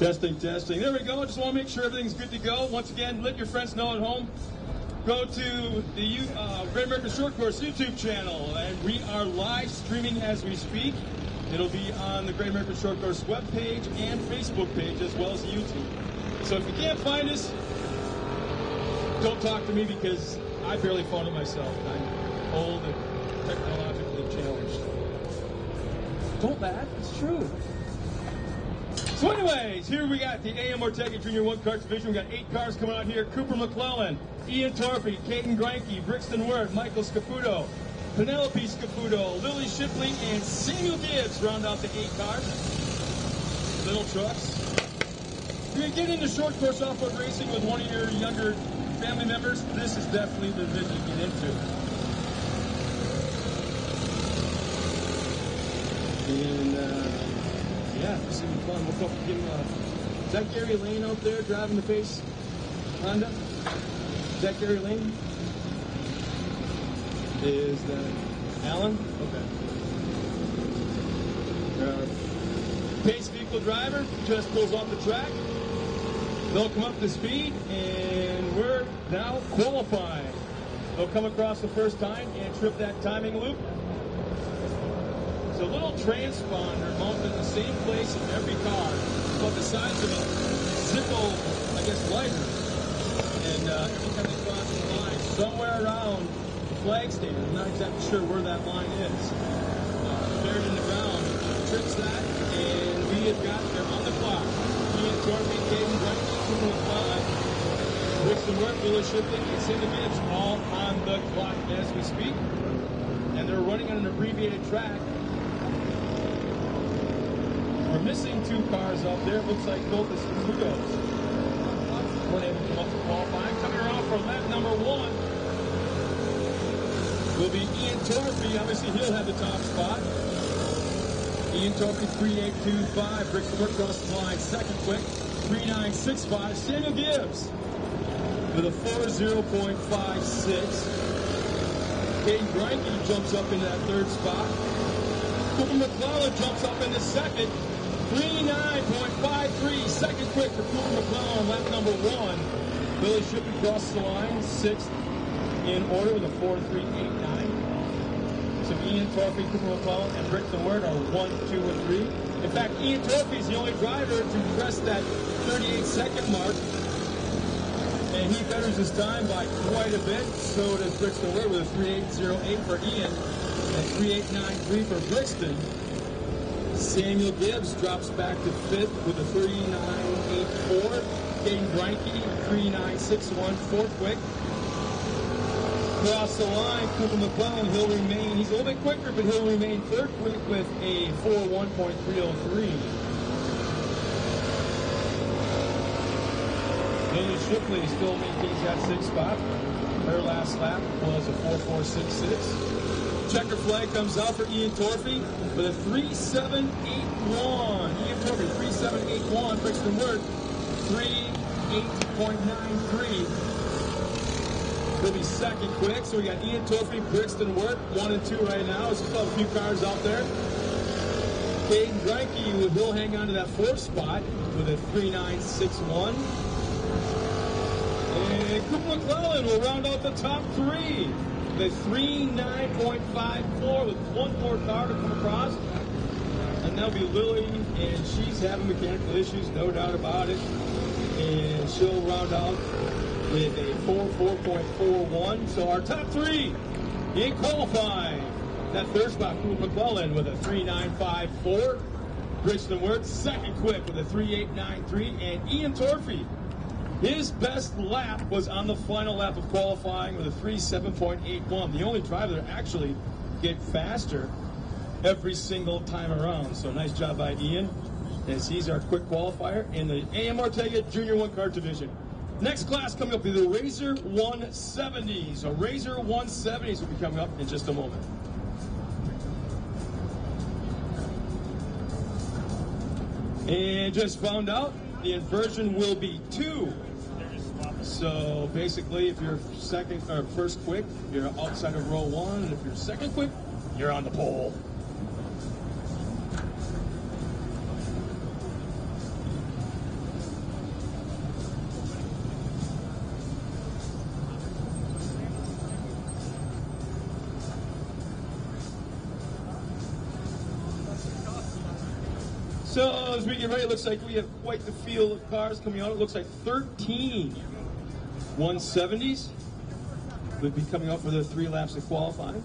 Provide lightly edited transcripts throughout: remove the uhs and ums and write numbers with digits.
Testing, testing. There we go. Just want to make sure everything's good to go. Once again, let your friends know at home. Go to the Great American Short Course YouTube channel, and we are live streaming as we speak. It'll be on the Great American Short Course webpage and Facebook page, as well as YouTube. So if you can't find us, don't talk to me because I barely found it myself. I'm old and technologically challenged. Don't laugh. It's true. So anyways, here we got the A.M. Ortega Junior 1 Kart Division. We got 8 cars coming out here. Cooper McClellan, Ian Torpy, Caden Granke, Brixton Wirt, Michael Scaputo, Penelope Scaputo, Lily Shipley, and Samuel Gibbs round out the 8 cars. Little trucks. If you're getting into short course off-road racing with one of your younger family members, this is definitely the division to get into. And yeah, this is going to be fun. We'll go get is that Gary Lane out there driving the Pace Honda? Is that Gary Lane? Is that Alan? Okay. Pace vehicle driver just pulls off the track. They'll come up to speed, and we're now qualifying. They'll come across the first time and trip that timing loop. It's a little transponder mounted in the same place in every car, but the size of a Zippo, I guess, lighter. And every time they cross the line, somewhere around the flag station, I'm not exactly sure where that line is. Buried in the ground, trips that, and we have got there on the clock. Ian Torpy, Caden Granke, Cooper McClellan, Brixton Wirt, Lily Shipley, and Cindy Gibbs, all on the clock as we speak. And they're running on an abbreviated track. We're missing 2 cars up there. It looks like both the Scaputos weren't able to come up to qualifying. Coming around for lap number 1 will be Ian Torpy. Obviously, he'll have the top spot. Ian Torpy, 3825. Brixton Wirt across the line. Second quick, 3965. Samuel Gibbs with a 40.56. Caden Granke jumps up into that 3rd spot. Cooper McClellan jumps up into 2nd. 39.53, second quick for Cooper McClellan, lap number 1. Billy Shipley crosses the line, 6th in order with a 4.389. So Ian Torpy, Cooper McClellan, and Brixton Wirt are 1, 2, and 3. In fact, Ian Torpy is the only driver to press that 38-second mark, and he betters his time by quite a bit. So does Brixton Wirt with a 3.808 for Ian and 3.893 for Brixton. Samuel Gibbs drops back to 5th with a 39.84. Caden Granke, 39.61, 4th quick. Across the line, Cooper McClellan, he'll remain, he's a little bit quicker, but he'll remain 3rd quick with a 4.1.303. Lily Shipley still maintains that 6th spot. Her last lap was a 4.466. Checker flag comes out for Ian Torpy with a 3.781. Ian Torpy, 3.781. Brixton Wirt, 3.8.93. He'll be 2nd quick. So we got Ian Torpy, Brixton Wirt, 1 and 2 right now. There's still a few cars out there. Caden Granke, he'll hang on to that 4th spot with a 3.961. And Cooper McClellan will round out the top 3. The 3.9.54 with 1 more car to come across. And that'll be Lily, and she's having mechanical issues, no doubt about it. And she'll round out with a 4.41. So our top 3 in qualifying. That 3rd spot, Cooper McClellan with a 3.954. Brixton Wirt, 2nd quick with a 3.893. And Ian Torpy, his best lap was on the final lap of qualifying with a 3.7.81. The only driver that actually get faster every single time around. So nice job by Ian, as he's our quick qualifier in the A.M. Ortega Junior 1 Kart Division. Next class coming up will be the Razer 170s. So Razer 170s will be coming up in just a moment. And just found out the inversion will be 2. So basically, if you're second or first quick, you're outside of row 1, and if you're second quick, you're on the pole. So as we get ready, it looks like we have quite the field of cars coming out. It looks like 13 170s would be coming out for their 3 laps of qualifying.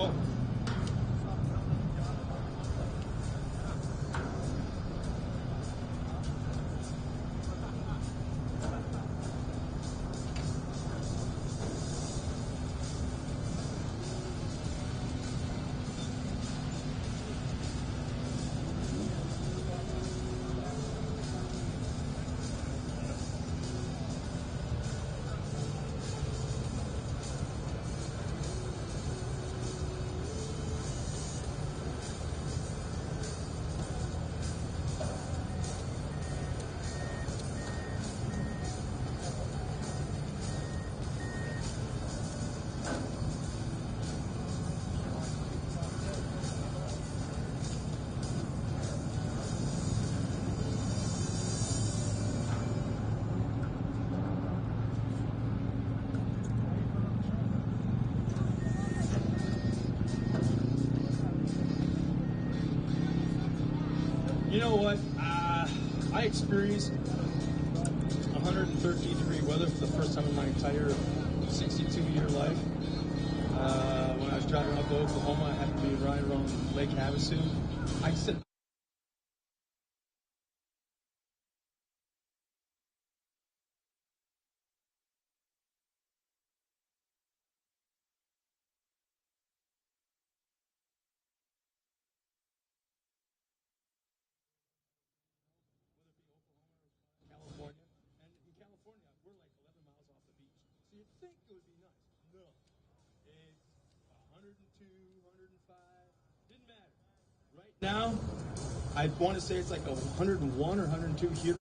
Oh. You know what? I experienced 113-degree weather for the first time in my entire 62-year life. When I was driving up to Oklahoma, I happened to be riding around Lake Havasu. I said, California, and in California, we're like 11 miles off the beach. So you'd think it would be nice. No. It's 102, 105. Didn't matter. Right now, I want to say it's like 101 or 102 here.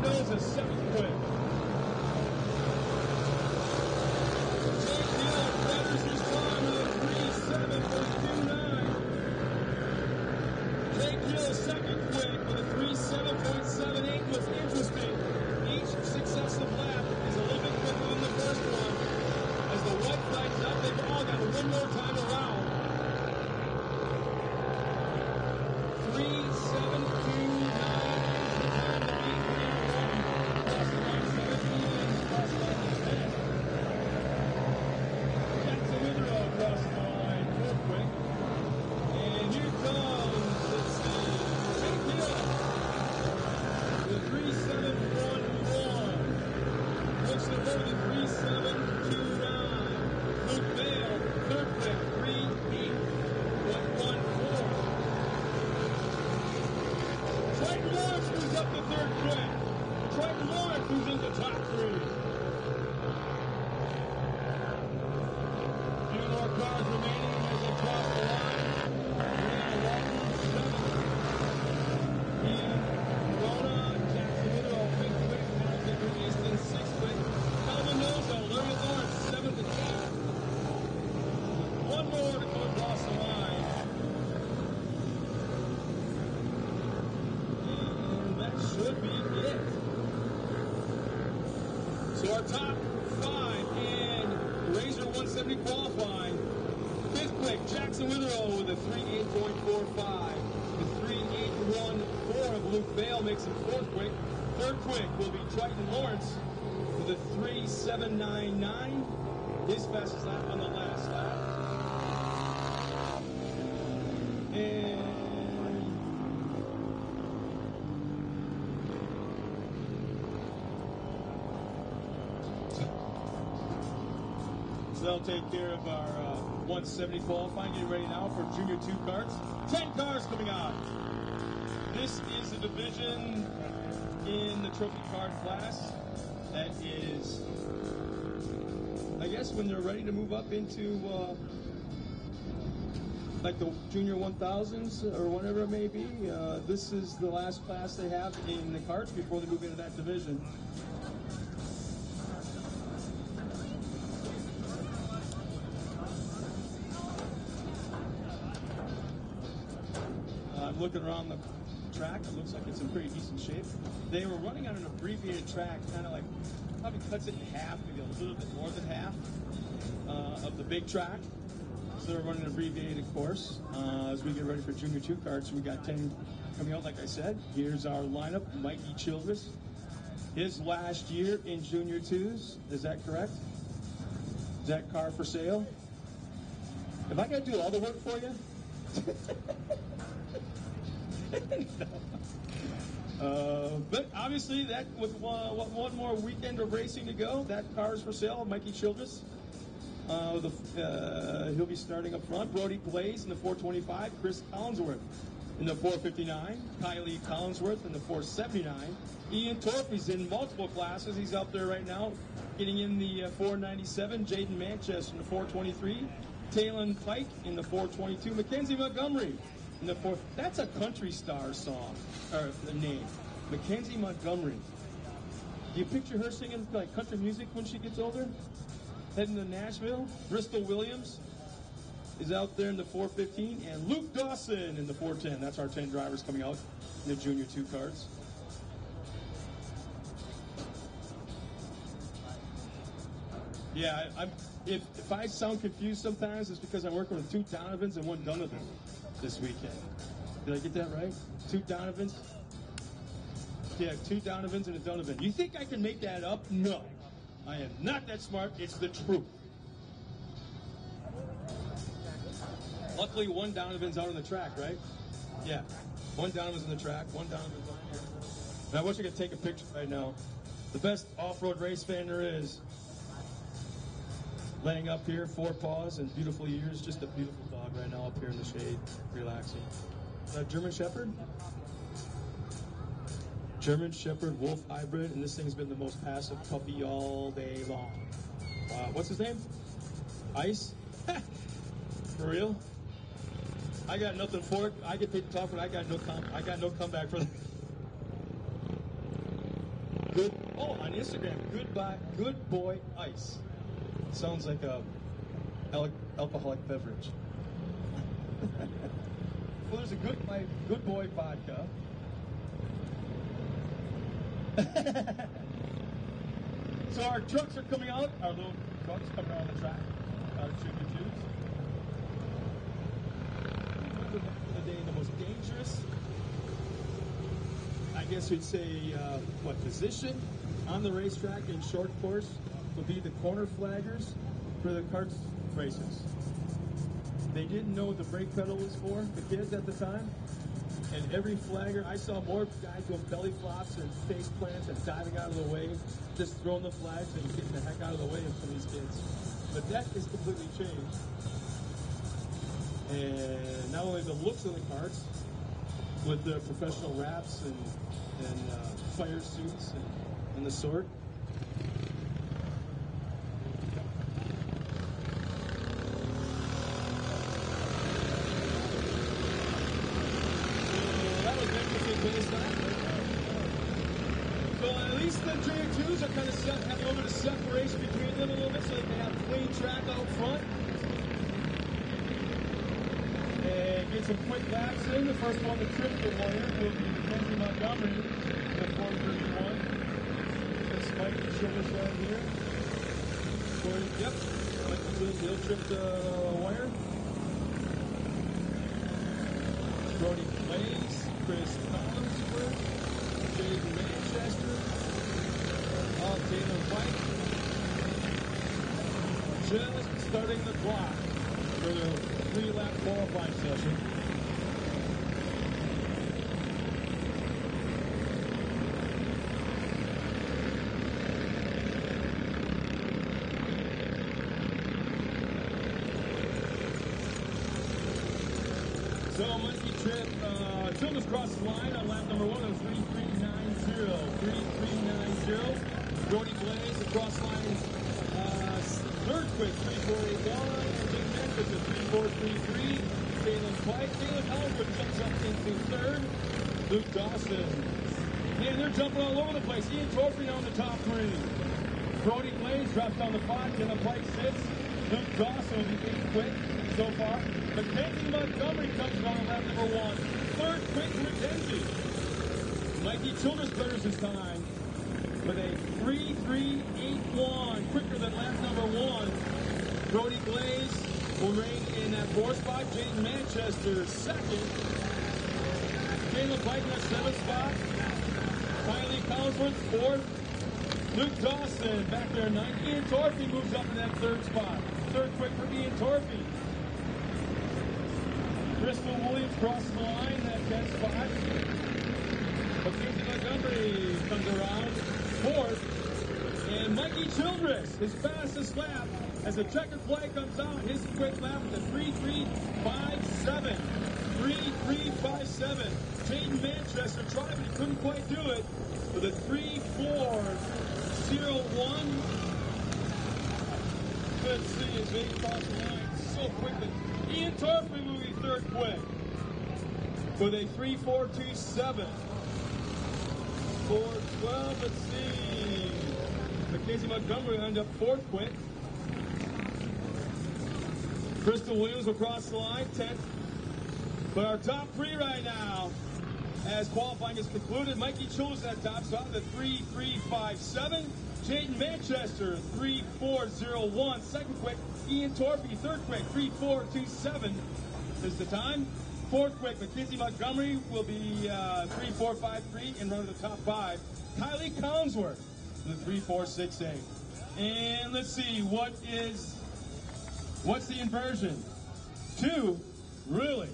Mendoza, second quick. Jake Miller, Brothers respond with a 3.7.29. Jake Hill, second quick with a 3.7.78 was interesting. Each successive lap is a little bit quicker than the first one. As the white flag's up, they've all got one more time around. 3.729 is the time to beat Green 1. Plus 117 plus 110. Jackson Withrow across the line real quick. And here comes, let's see, Jake Hill. The 3.711. Looks to go to the 3.729. Luke Bale, third quick, 3.8.14. Triton Lawrence moves up the third quick. Triton Lawrence moves into top three. Few more cars remaining as they cross the line. Brianna Walton, seventh. Ian Corona, Jackson Withrow, fifth quick. Alexander Easton, sixth quick. Calvin Nozo, Larry Lawrence, seventh and eighth. One more to go across the line. And that should be it. So our top five in Razer 170 qualifying. Fifth quick, Jackson Withrow with a 3.8.45. The 3.814 of Luke Bale makes him fourth quick. Third quick will be Triton Lawrence with a 3.799. His fastest lap on the last lap. And so that'll take care of our 170 qualifying. Getting ready now for Junior 2 carts. 10 cars coming out. This is a division in the trophy card class that is, I guess, when they're ready to move up into like the Junior 1000s or whatever it may be. This is the last class they have in the carts before they move into that division. I'm looking around the track. It looks like it's in pretty decent shape. They were running on an abbreviated track, kind of like, probably cuts it in half, maybe a little bit more than half of the big track. So they're running an abbreviated course as we get ready for Junior 2 carts. We got 10 coming out, like I said. Here's our lineup. Mikey Childress, his last year in Junior 2s. Is that correct? Is that car for sale? If I got to do all the work for you? But obviously, that with one more weekend of racing to go, that car is for sale. Mikey Childress. He'll be starting up front. Brody Blaze in the 425. Chris Collinsworth in the 459. Kylie Collinsworth in the 479. Ian Torpy's in multiple classes. He's up there right now, getting in the 497. Jaden Manchester in the 423. Talon Pike in the 422. Mackenzie Montgomery in the 4. That's a country star song, or the name. Mackenzie Montgomery. Do you picture her singing like country music when she gets older? Heading to Nashville. Bristol Williams is out there in the 415. And Luke Dawson in the 410. That's our 10 drivers coming out in the Junior 2 carts. Yeah, if I sound confused sometimes, it's because I'm working with 2 Donovans and 1 Donovan this weekend. Did I get that right? 2 Donovans? Yeah, 2 Donovans and a Donovan. You think I can make that up? No. I am not that smart. It's the truth. Luckily, 1 Donovan's out on the track, right? Yeah. 1 Donovan's on the track. 1 Donovan's up here. And I wish I could take a picture right now. The best off-road race fan there is. Laying up here, 4 paws and beautiful ears. Just a beautiful dog right now up here in the shade, relaxing. German Shepherd? German Shepherd Wolf Hybrid, and this thing's been the most passive puppy all day long. Wow, what's his name? Ice? For real? I got nothing for it. I get paid to talk, but I got no comeback for that. On Instagram, Good Boy Ice. Sounds like a alcoholic beverage. Well, there's a Good Boy vodka. So our trucks are coming out, our little trucks coming out on the track, our Junior 2s. Back in the day, the most dangerous, I guess you'd say, position on the racetrack in short course would be the corner flaggers for the kart races. They didn't know what the brake pedal was for, the kids at the time. And every flagger, I saw more guys doing belly flops and face plants and diving out of the way, just throwing the flags and getting the heck out of the way of some of these kids. But that is completely changed. And not only the looks of the karts, with the professional wraps and fire suits and the sort. So at least the Junior 2s are kind of have a little bit of separation between them a little bit so they can have clean track out front. And get some quick laps in. The first one to trip the wire will be Mackenzie Montgomery, the 431. This Mike Childress right here. Yep, he'll trip the wire. Brody Blaze, Chris Collinsworth, Jaden Manchester, Taylor White. Just starting the clock for the 3-lap qualifying session. So Monkey Trip, Childress crossed the line on lap number 1 of 3390. Brody Blaze across line, third quick, 3481. Jake Memphis at 3433. Taylor Pike. Taylor Collinsworth jumps up into third. Luke Dawson. Man, they're jumping all over the place. Ian Torphy on the top 3. Brody Blaze drops down to 5. Taylor Pike 6. Luke Dawson will be 8 quick so far. Mackenzie Montgomery comes on lap number 1. Third quick for Mackenzie. Mikey Childress clears his time with a 3.381, quicker than lap number 1. Brody Blaze will reign in that 4th spot. Jaden Manchester 2nd. Caleb Pike in that 7th spot. Kylie Collinsworth 4th. Luke Dawson back there 9th. Ian Torphy moves up in that 3rd spot. Third quick for Ian Torphy. Crystal Williams crosses the line in that 10th spot. Mackenzie Montgomery comes around 4th. And Mikey Childress, his fastest lap, as the checkered flag comes out, his quick lap with a 3.357. 3.357. Jaden Manchester tried, but he couldn't quite do it with a 3.401. Let's see as they cross the line so quickly. Ian Torphy moving 3rd quick with a 3.427. 4.12, let's see. Mackenzie Montgomery will end up 4th quick. Crystal Williams will cross the line, 10th. But our top 3 right now, as qualifying is concluded, Mikey Childress at top spot with a 3.357. Jaden Manchester, 3.401. 2nd quick, Ian Torphy, 3rd quick, 3.427 is the time. 4th quick, Mackenzie Montgomery will be 3.453 and run to the top 5. Kylie Collinsworth, the 3.468. And let's see, what's the inversion? 2, really?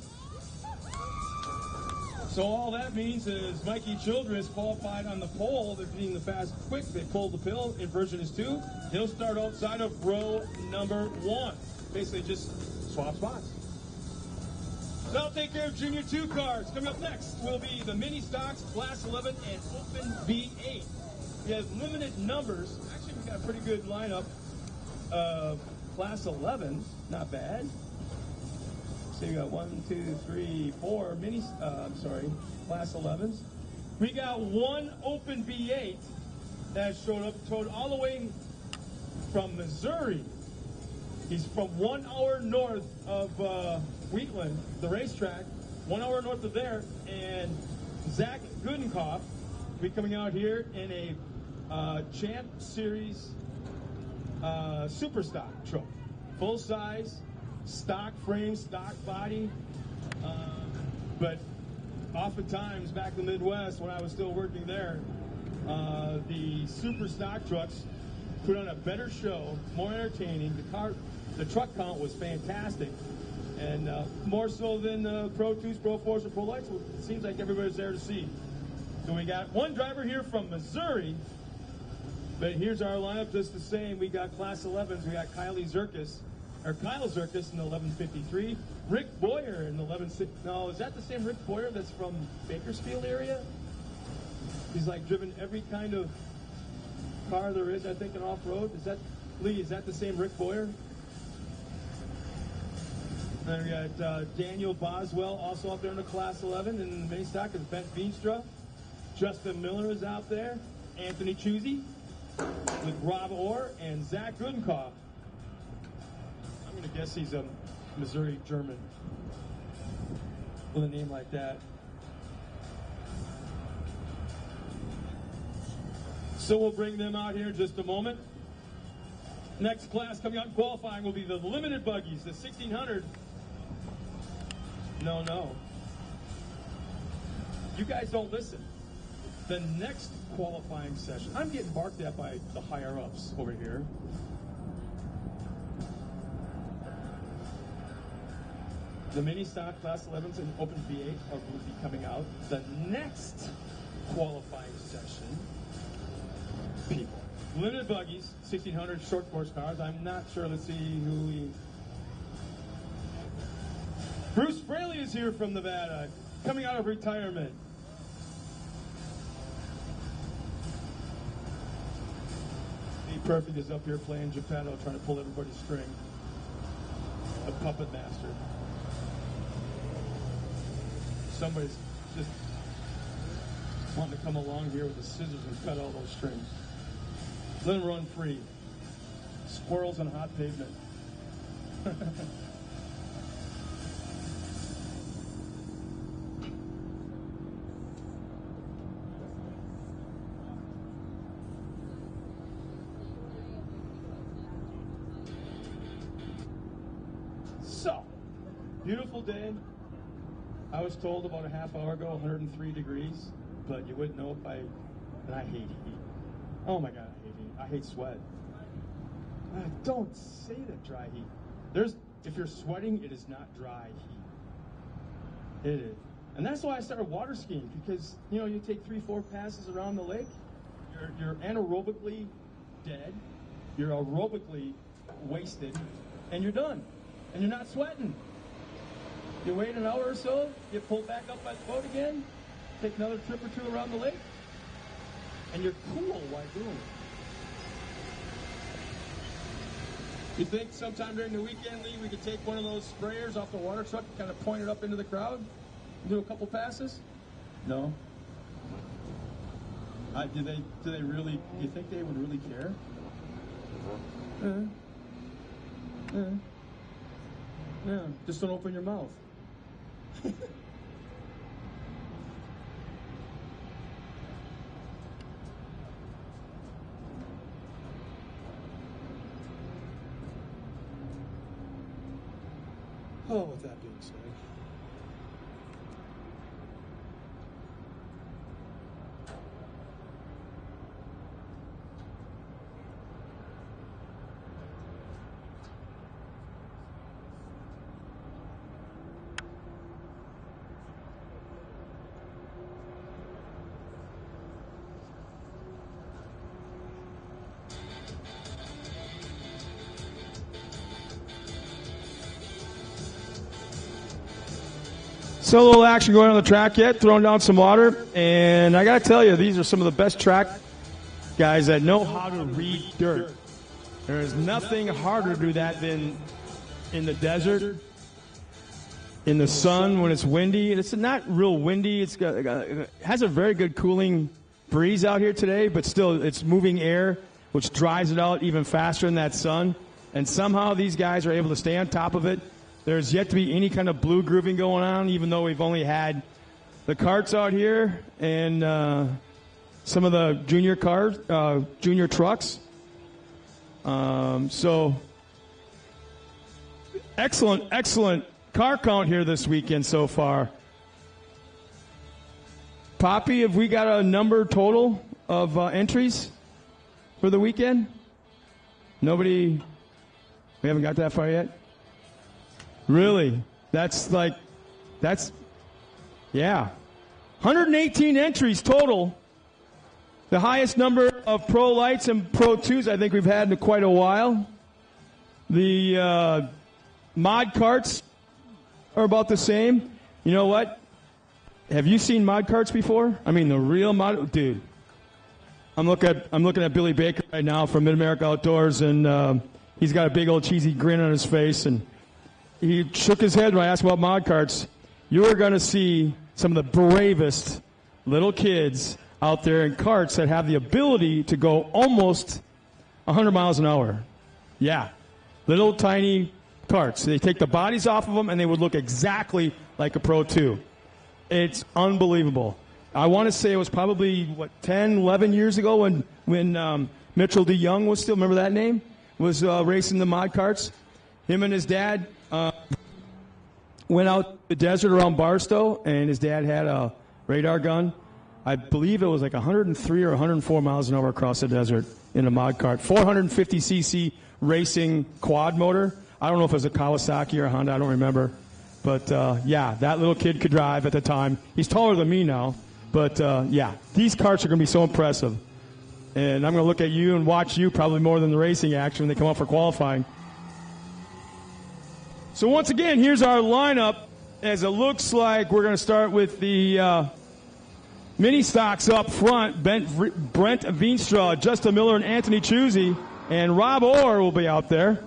So all that means is Mikey Childress qualified on the pole. They're being the fast quick. They pulled the pill. Inversion is 2. He'll start outside of row number 1. Basically just swap spots. So I'll take care of Junior 2 cars. Coming up next will be the mini stocks, Class 11, and Open B8. We have limited numbers. Actually, we got a pretty good lineup of Class 11s. Not bad. So you got 1, 2, 3, 4 Class 11s. We got 1 Open B8. has showed up, towed all the way from Missouri. He's from 1 hour north of Wheatland, the racetrack, 1 hour north of there, and Zach Goodenkoff will be coming out here in a Champ Series super stock truck, full size, stock frame, stock body, but oftentimes back in the Midwest when I was still working there, the super stock trucks put on a better show, more entertaining. The truck count was fantastic, and more so than Pro 2s, Pro 4s, or Pro Lights. It seems like everybody's there to see. So we got one driver here from Missouri, but here's our lineup just the same. We got Class 11s. We got Kyle Zirkus in the 1153. Rick Boyer in the 1160. No, is that the same Rick Boyer that's from Bakersfield area? He's like driven every kind of car there is, I think, in off-road. Is that, Lee, is that the same Rick Boyer? Then we got Daniel Boswell also out there in the Class 11, and in the main stock is Bent Veenstra. Justin Miller is out there. Anthony Chusey with Rob Orr and Zach Goodenkoff. I'm going to guess he's a Missouri German with a name like that. So we'll bring them out here in just a moment. Next class coming out in qualifying will be the limited buggies, the 1600. No. You guys don't listen. The next qualifying session, I'm getting barked at by the higher-ups over here. The mini stock Class 11s and Open V8 will be coming out. The next qualifying session, people. Limited buggies, 1600 short course cars. I'm not sure. Let's see who we... Bruce Fraley is here from Nevada, coming out of retirement. Steve Perfect is up here playing Geppetto, trying to pull everybody's string. A puppet master. Somebody's just wanting to come along here with the scissors and cut all those strings. Let them run free. Squirrels on hot pavement. So, beautiful day. I was told about a half hour ago, 103 degrees, but you wouldn't know if and I hate heat. Oh my God, I hate heat. I hate sweat. Don't say that, dry heat. If you're sweating, it is not dry heat. It is. And that's why I started water skiing, because, you take 3-4 passes around the lake, you're anaerobically dead, you're aerobically wasted, and you're done. And you're not sweating. You wait an hour or so, you pull back up by the boat again, take another trip or two around the lake, and you're cool while doing it. You think sometime during the weekend, Lee, we could take one of those sprayers off the water truck and kind of point it up into the crowd and do a couple passes? No? Do they really, do you think they would really care? Yeah, just don't open your mouth. Oh, with that being said. So a little action going on the track yet, throwing down some water, and I got to tell you, these are some of the best track guys that know how to read dirt. There is nothing harder to do that than in the desert, in the sun when it's windy. It's not real windy. It has a very good cooling breeze out here today, but still it's moving air, which dries it out even faster than that sun. And somehow these guys are able to stay on top of it. There's yet to be any kind of blue grooving going on, even though we've only had the carts out here and some of the junior cars, junior trucks. So excellent car count here this weekend so far. Poppy, have we got a number total of entries for the weekend? Nobody? We haven't got that far yet? Really? Yeah. 118 entries total. The highest number of Pro Lights and Pro 2s I think we've had in quite a while. The mod carts are about the same. You know what? Have you seen mod carts before? I mean, the real mod, dude. I'm looking at Billy Baker right now from Mid-America Outdoors, and he's got a big old cheesy grin on his face, and he shook his head when I asked about mod carts. You are going to see some of the bravest little kids out there in carts that have the ability to go almost 100 miles an hour. Yeah, little tiny carts. They take the bodies off of them, and they would look exactly like a Pro 2. It's unbelievable. I want to say it was probably, 10, 11 years ago when Mitchell DeYoung was still, remember that name? Was racing the mod carts. Him and his dad went out the desert around Barstow, and his dad had a radar gun. I believe it was like 103 or 104 miles an hour across the desert in a mod cart. 450cc racing quad motor. I don't know if it was a Kawasaki or a Honda. I don't remember. But, yeah, that little kid could drive at the time. He's taller than me now. But, yeah, these carts are going to be so impressive. And I'm going to look at you and watch you probably more than the racing action when they come up for qualifying. So once again, here's our lineup. As it looks like we're going to start with the mini stocks up front. Brent Veenstra, Justin Miller, and Anthony Chusey. And Rob Orr will be out there.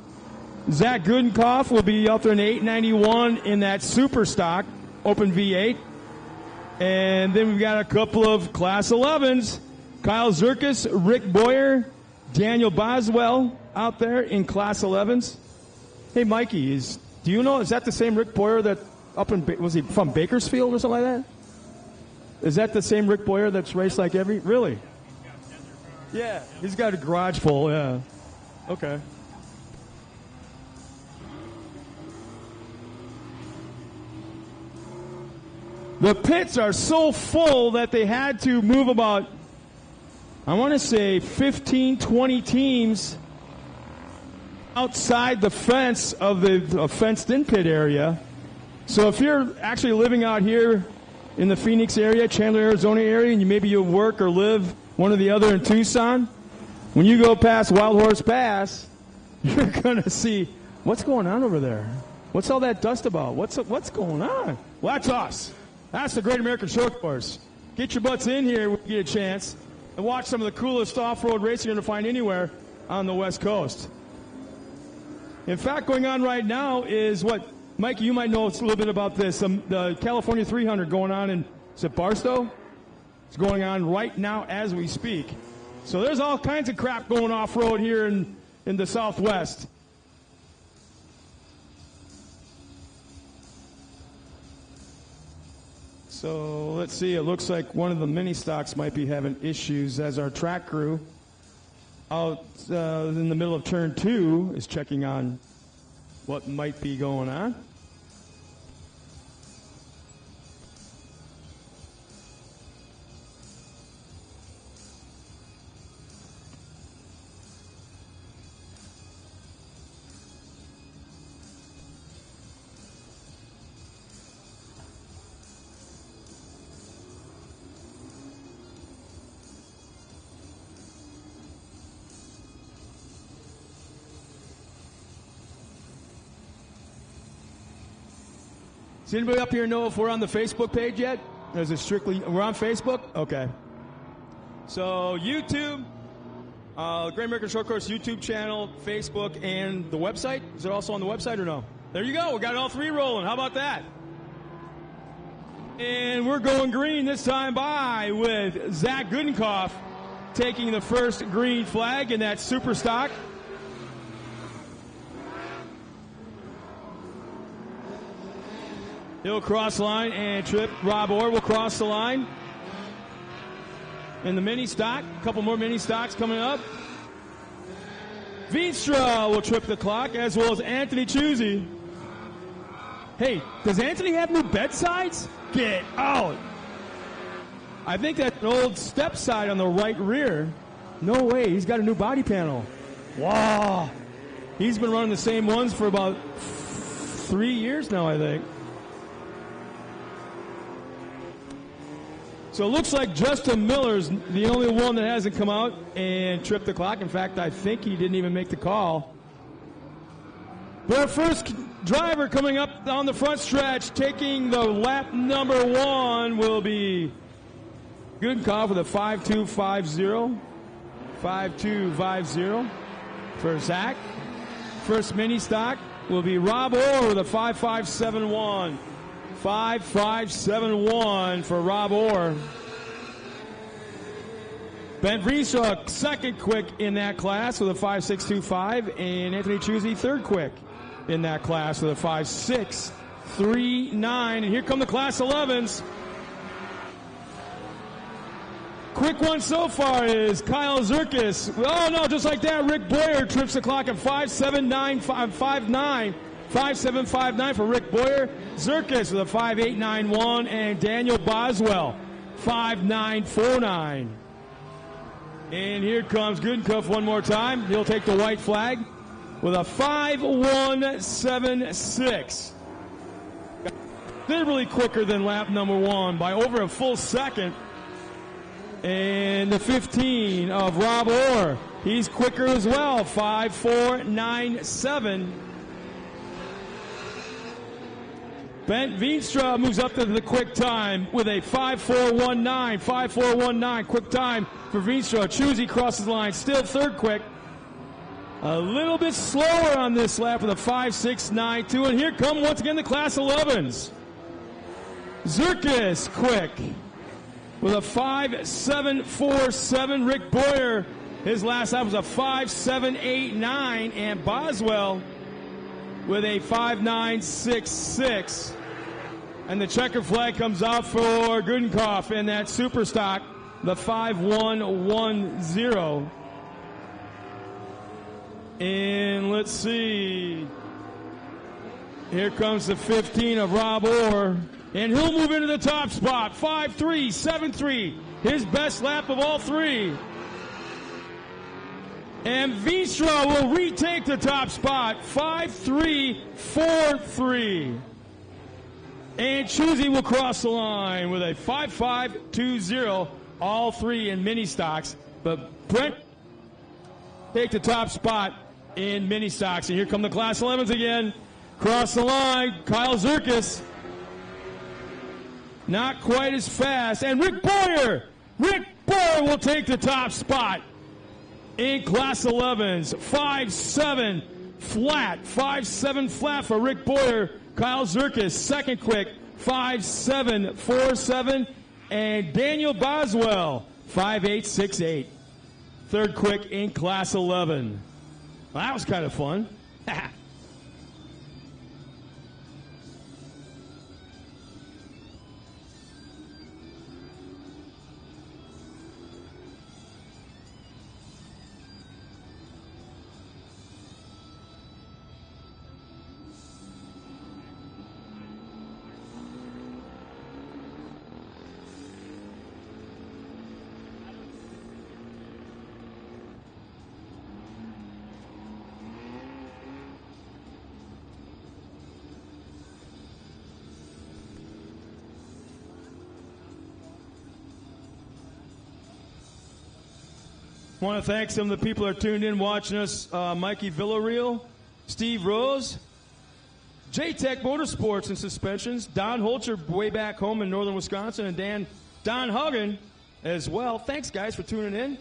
Zach Gudenkoff will be out there in the 891 in that super stock, open V8. And then we've got a couple of Class 11s. Kyle Zerkis, Rick Boyer, Daniel Boswell out there in Class 11s. Hey, Mikey, do you know, is that the same Rick Boyer that was he from Bakersfield or something like that? Is that the same Rick Boyer that's raced like really? Yeah, he's got a garage full, yeah. Okay. The pits are so full that they had to move about, I want to say, 15, 20 teams outside the fence of the fenced-in pit area. So if you're actually living out here in the Phoenix area, Chandler, Arizona area, and maybe you work or live one or the other in Tucson, when you go past Wild Horse Pass, you're going to see, what's going on over there? What's all that dust about? What's going on? Well, that's us. That's the Great American Short Course. Get your butts in here when you get a chance and watch some of the coolest off-road racing you're going to find anywhere on the West Coast. In fact, going on right now is what, Mike, you might know a little bit about this. The California 300 going on in, is it Barstow? It's going on right now as we speak. So there's all kinds of crap going off-road here in the Southwest. So let's see, it looks like one of the mini stocks might be having issues as our track crew out in the middle of turn 2 is checking on what might be going on. Does anybody up here know if we're on the Facebook page yet? Or is it strictly, we're on Facebook? Okay. So YouTube, Great American Short Course YouTube channel, Facebook, and the website. Is it also on the website or no? There you go. We got all three rolling. How about that? And we're going green this time by with Zach Goodenkoff taking the first green flag in that super stock. He'll cross the line and trip. Rob Orr will cross the line. In the mini stock, a couple more mini stocks coming up. Veenstra will trip the clock, as well as Anthony Chusey. Hey, does Anthony have new bedsides? Get out. I think that's an old step side on the right rear. No way, he's got a new body panel. Wow. He's been running the same ones for about 3 years now, I think. So it looks like Justin Miller's the only one that hasn't come out and tripped the clock. In fact, I think he didn't even make the call. But our first driver coming up on the front stretch, taking the lap number 1, will be Goodenkoff with a 5.250. 5.250 for Zach. First mini stock will be Rob Orr with a 5.571. 5.571 for Rob Orr. Ben Veenstra, second quick in that class with a 5.625, and Anthony Chusey, third quick in that class with a 5.639. And here come the Class 11s. Quick one so far is Kyle Zerkis. Oh, no, just like that, Rick Boyer trips the clock at 5.759. 5.759 for Rick Boyer. Zerkis with a 5.891, and Daniel Boswell, 5.949. And here comes Goodenkoff one more time. He'll take the white flag with a 5.176. Considerably quicker than lap number 1 by over a full second. And the 15 of Rob Orr, he's quicker as well, 5.497. Ben Veenstra moves up to the quick time with a 5.419. 5.419, quick time for Veenstra. Chusey crosses the line, still third quick. A little bit slower on this lap with a 5.692. And here come once again the Class 11s. Zerkis quick with a 5.747. Rick Boyer, his last lap was a 5.789. And Boswell with a 5.966. And the checker flag comes out for Goodenkoff in that super stock, the 5.110. And let's see. Here comes the 15 of Rob Orr. And he'll move into the top spot, 5.373. His best lap of all three. And Veenstra will retake the top spot, 5.343. And Chusey will cross the line with a 5.520, all three in mini stocks. But Brent take the top spot in mini stocks. And here come the Class 11s again. Cross the line, Kyle Zerkis. Not quite as fast. And Rick Boyer will take the top spot in Class 11s. 5.7 flat. 5.7 flat for Rick Boyer. Kyle Zerkis, second quick, 5.747. And Daniel Boswell, 5.868. Third quick in Class 11. Well, that was kind of fun. I want to thank some of the people that are tuned in watching us. Mikey Villarreal, Steve Rose, J-Tech Motorsports and Suspensions, Don Holcher way back home in northern Wisconsin, and Don Huggan as well. Thanks, guys, for tuning in.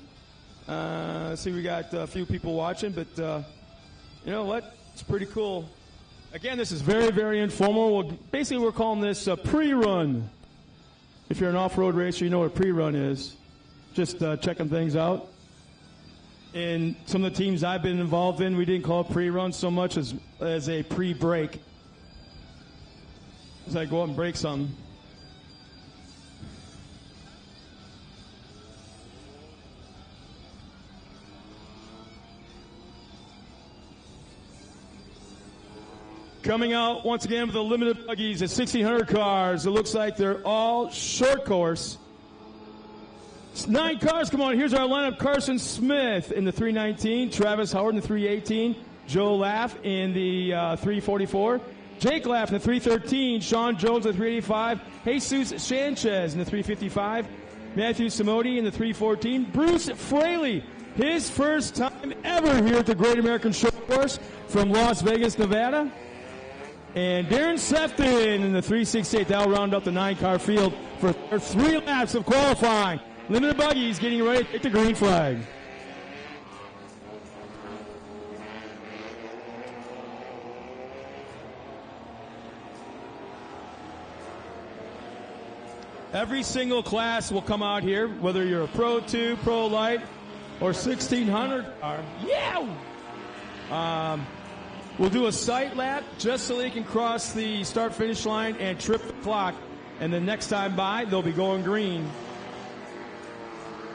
See, we got a few people watching, but you know what? It's pretty cool. Again, this is very, very informal. Basically, we're calling this a pre-run. if you're an off-road racer, you know what a pre-run is. Just checking things out. In some of the teams I've been involved in, we didn't call it pre-run so much as a pre-break. As I go out and break something. Coming out once again with the limited buggies at 1,600 cars. It looks like they're all short course. It's 9 cars come on. Here's our lineup. Carson Smith in the 319. Travis Howard in the 318. Joe Laff in the 344. Jake Laff in the 313. Sean Jones in the 385. Jesus Sanchez in the 355. Matthew Simodi in the 314. Bruce Fraley, his first time ever here at the Great American Short Course from Las Vegas, Nevada. And Darren Sefton in the 368. That'll round up the 9-car field for 3 laps of qualifying. Limited buggies getting ready to take the green flag. Every single class will come out here, whether you're a Pro 2, Pro Light, or 1,600 car. Yeah! We'll do a sight lap just so they can cross the start-finish line and trip the clock. And the next time by, they'll be going green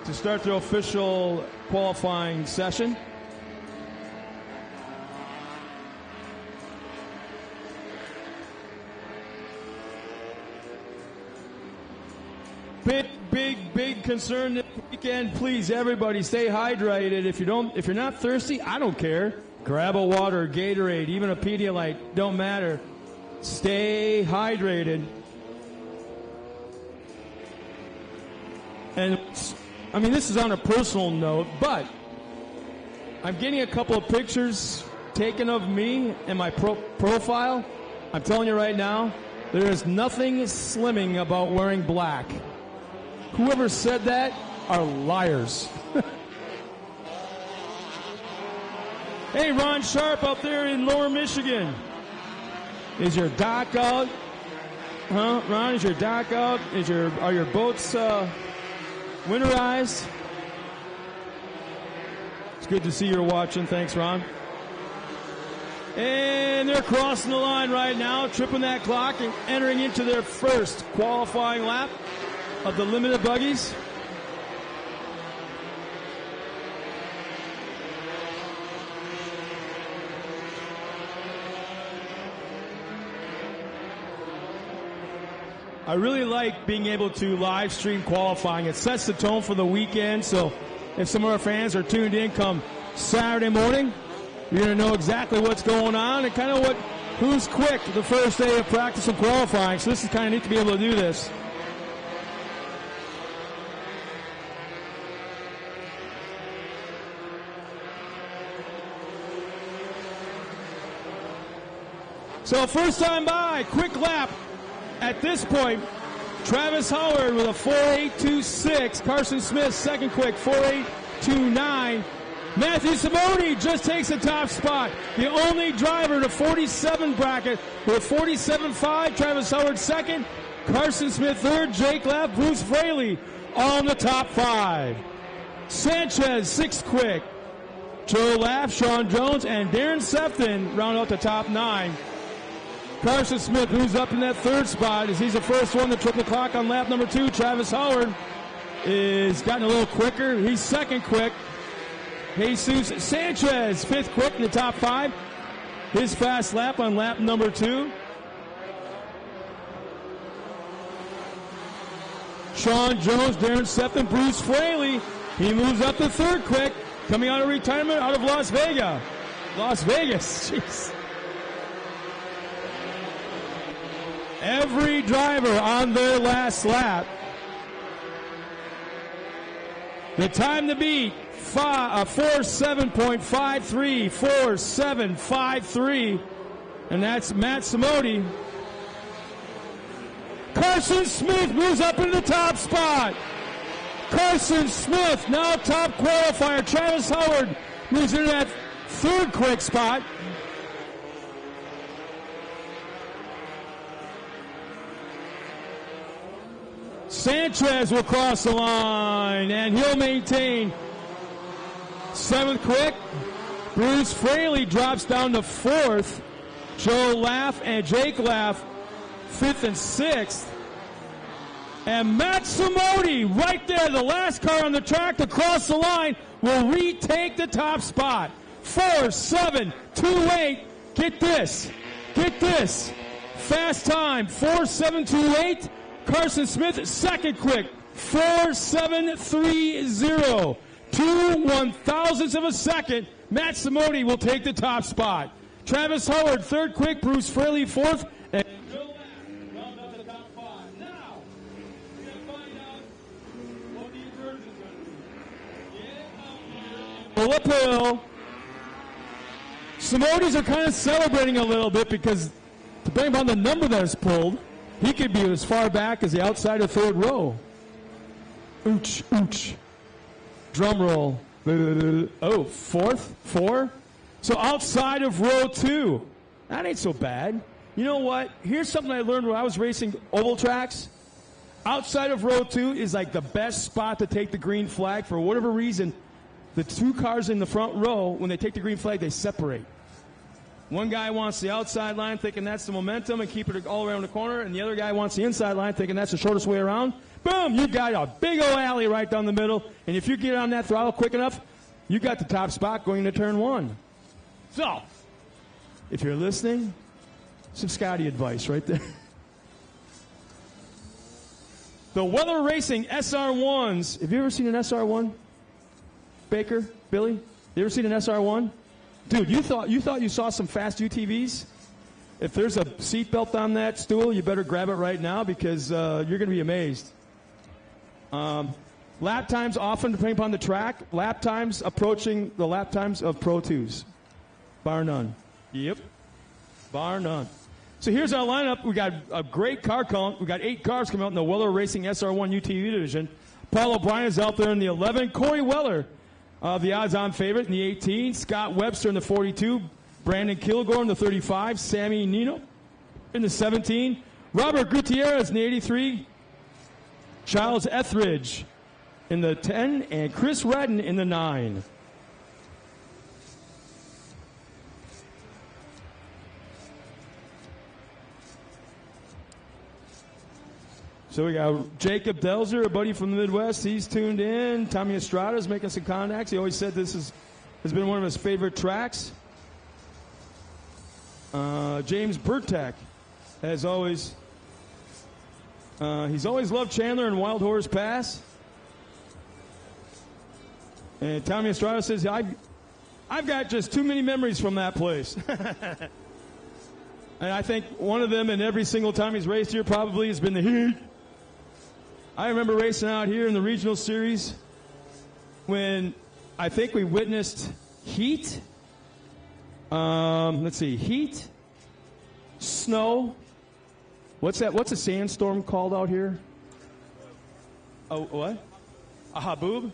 to start their official qualifying session. Big concern this weekend. Please, everybody, stay hydrated. If you're not thirsty, I don't care. Grab a water, Gatorade, even a Pedialyte, don't matter. Stay hydrated. And I mean, this is on a personal note, but I'm getting a couple of pictures taken of me and my profile. I'm telling you right now, there is nothing slimming about wearing black. Whoever said that are liars. Hey, Ron Sharp up there in Lower Michigan. Is your dock out? Huh, Ron, is your dock out? Are your boats winterized? It's good to see you're watching. Thanks, Ron. And they're crossing the line right now, tripping that clock and entering into their first qualifying lap of the limited buggies. I really like being able to live stream qualifying. It sets the tone for the weekend, so if some of our fans are tuned in come Saturday morning, you're going to know exactly what's going on and kind of who's quick the first day of practice and qualifying. So this is kind of neat to be able to do this. So first time by, quick lap. At this point, Travis Howard with a 4.826. Carson Smith, second quick, 4.829. Matthew Simoni just takes the top spot. The only driver to 47 bracket with 47.5. Travis Howard second. Carson Smith third. Jake Lapp, Bruce Fraley all in the top 5. Sanchez, sixth quick. Joe Laff, Sean Jones, and Darren Sefton round out the top 9. Carson Smith, who's up in that third spot, as he's the first one to trip the clock on lap number 2. Travis Howard is gotten a little quicker. He's second quick. Jesus Sanchez, fifth quick in the top 5. His fast lap on lap number 2. Sean Jones, Darren Sefton, Bruce Fraley. He moves up to third quick, coming out of retirement out of Las Vegas. Las Vegas, jeez. Every driver on their last lap. The time to beat, 47.53, 4753, and that's Matt Simodi. Carson Smith moves up into the top spot. Carson Smith, now top qualifier. Travis Howard moves into that third quick spot. Sanchez will cross the line, and he'll maintain 7th quick. Bruce Fraley drops down to 4th. Joe Laff and Jake Laff 5th and 6th. And Matt Simodi, right there, the last car on the track to cross the line, will retake the top spot. 4.728. Get this. Get this. Fast time, 4.728. Carson Smith, 2nd quick, 4.730. 2/1000ths of a second. Matt Simodi will take the top spot. Travis Howard, 3rd quick. Bruce Fraley, 4th. And Joe Laff round up the top 5. Now, we're going to find out what the inversion's going to be. Pull uphill. Simodi's are kind of celebrating a little bit because, depending on the number that is pulled, he could be as far back as the outside of 3rd row. Ooch, ooch. Drum roll. Oh, 4th? 4? So outside of row 2. That ain't so bad. You know what? Here's something I learned when I was racing oval tracks. Outside of row 2 is like the best spot to take the green flag. For whatever reason, the 2 cars in the front row, when they take the green flag, they separate. One guy wants the outside line, thinking that's the momentum and keep it all around the corner, and the other guy wants the inside line, thinking that's the shortest way around. Boom! You got a big old alley right down the middle, and if you get on that throttle quick enough, you got the top spot going to turn 1. So, if you're listening, some Scotty advice right there. The Weather Racing SR1s. Have you ever seen an SR1? Baker, Billy, you ever seen an SR1? Dude, you thought you saw some fast UTVs? If there's a seatbelt on that stool, you better grab it right now because you're going to be amazed. Lap times often, depending upon the track, lap times approaching the lap times of Pro 2s. Bar none. Yep. Bar none. So here's our lineup. We got a great car count. We got 8 cars coming out in the Weller Racing SR1 UTV division. Paul O'Brien is out there in the 11. Corey Weller, the odds-on favorite in the 18. Scott Webster in the 42. Brandon Kilgore in the 35. Sammy Nino in the 17. Robert Gutierrez in the 83. Charles Etheridge in the 10. And Chris Redden in the 9. So we got Jacob Delzer, a buddy from the Midwest. He's tuned in. Tommy Estrada's making some contacts. He always said this has been one of his favorite tracks. James Burtek has always he's always loved Chandler and Wild Horse Pass. And Tommy Estrada says, I've got just too many memories from that place. And I think one of them, and every single time he's raced here probably, has been the heat. I remember racing out here in the regional series when I think we witnessed heat. Let's see, heat, snow. What's that? What's a sandstorm called out here? Oh, what? A haboob?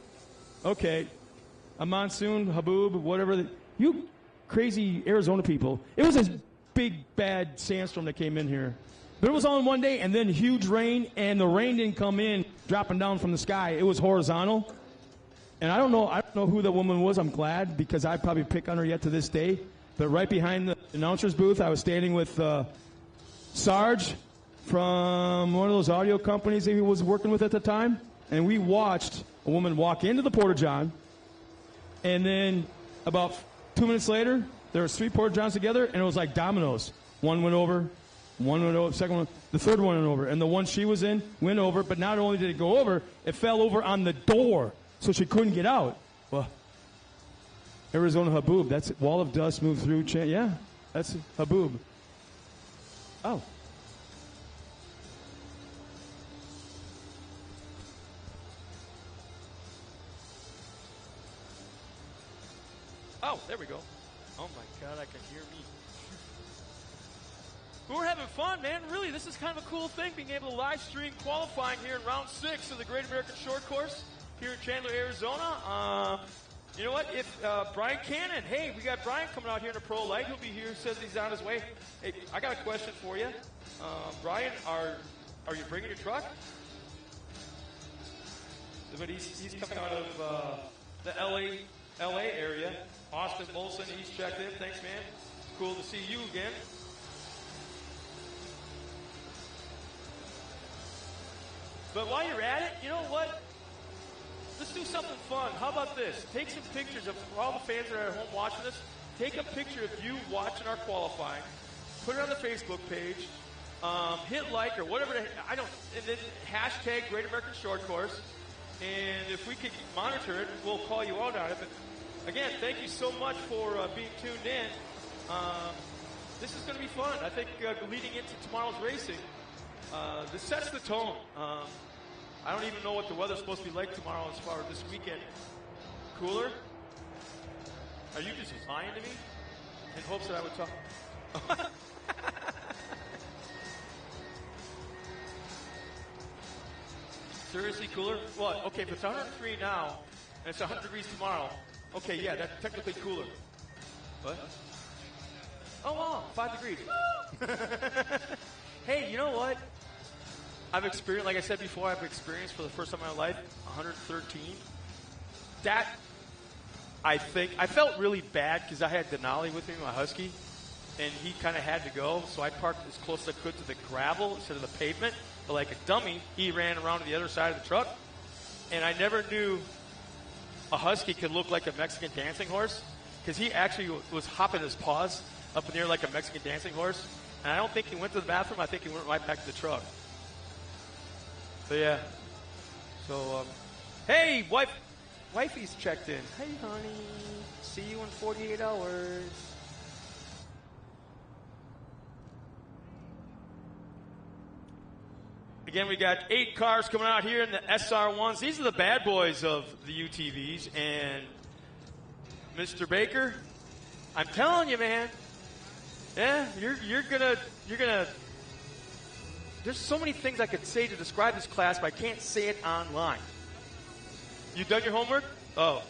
Okay. A monsoon, haboob, whatever. You crazy Arizona people. It was a big, bad sandstorm that came in here. But it was all in one day, and then huge rain, and the rain didn't come in dropping down from the sky. It was horizontal. And I don't know who the woman was. I'm glad, because I'd probably pick on her yet to this day. But right behind the announcer's booth, I was standing with Sarge from one of those audio companies that he was working with at the time. And we watched a woman walk into the Porta-John. And then about 2 minutes later, there was 3 Porta-Johns together, and it was like dominoes. One went over. One went over, second one, the third one went over. And the one she was in went over, but not only did it go over, it fell over on the door, so she couldn't get out. Well, Arizona haboob, that's it. Wall of dust moved through. Yeah, that's haboob. Oh. Oh, there we go. Oh, my God, I can hear me. We're having fun, man. Really, this is kind of a cool thing, being able to live stream qualifying here in round 6 of the Great American Short Course here in Chandler, Arizona. You know what? If Brian Cannon, hey, we got Brian coming out here in a pro light. He'll be here. Says he's on his way. Hey, I got a question for you. Brian, are you bringing your truck? but he's coming out of the LA area. Austin Molson, he's checked in. Thanks, man. Cool to see you again. But while you're at it, you know what? Let's do something fun. How about this? Take some pictures of all the fans that are at home watching this. Take a picture of you watching our qualifying. Put it on the Facebook page. Hit like or whatever. And then hashtag Great American Short Course. And if we could monitor it, we'll call you out on it. But again, thank you so much for being tuned in. This is going to be fun. I think leading into tomorrow's racing, this sets the tone. I don't even know what the weather's supposed to be like tomorrow as far as this weekend. Cooler? Are you just lying to me in hopes that I would talk? Seriously, cooler? What? Okay, if it's 103 now and it's 100 degrees tomorrow, okay, yeah, that's technically cooler. What? Oh, wow, 5 degrees. Hey, you know what? I've experienced, like I said before, I've experienced for the first time in my life 113. That, I think, I felt really bad because I had Denali with me, my Husky, and he kind of had to go, so I parked as close as I could to the gravel instead of the pavement. But like a dummy, he ran around to the other side of the truck, and I never knew a Husky could look like a Mexican dancing horse because he actually was hopping his paws up in the air like a Mexican dancing horse, and I don't think he went to the bathroom. I think he went right back to the truck. So yeah. So, hey, wifey's checked in. Hey, honey. See you in 48 hours. Again, we got 8 cars coming out here in the SR1s. These are the bad boys of the UTVs. And Mr. Baker, I'm telling you, man. Yeah, you're gonna. There's so many things I could say to describe this class, but I can't say it online. You done your homework? Oh.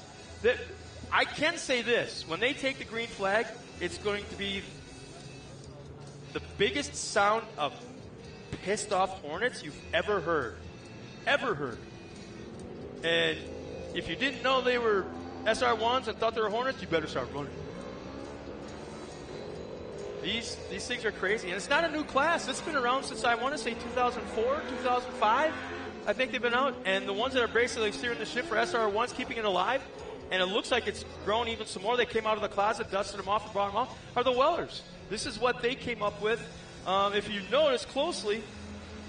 I can say this. When they take the green flag, it's going to be the biggest sound of pissed off hornets you've ever heard. Ever heard. And if you didn't know they were SR1s and thought they were hornets, you better start running. These things are crazy. And it's not a new class. It's been around since, I want to say, 2004, 2005. I think they've been out. And the ones that are basically steering the ship for SR1s, keeping it alive, and it looks like it's grown even some more. They came out of the closet, dusted them off, and brought them off, are the Wellers. This is what they came up with. If you notice closely,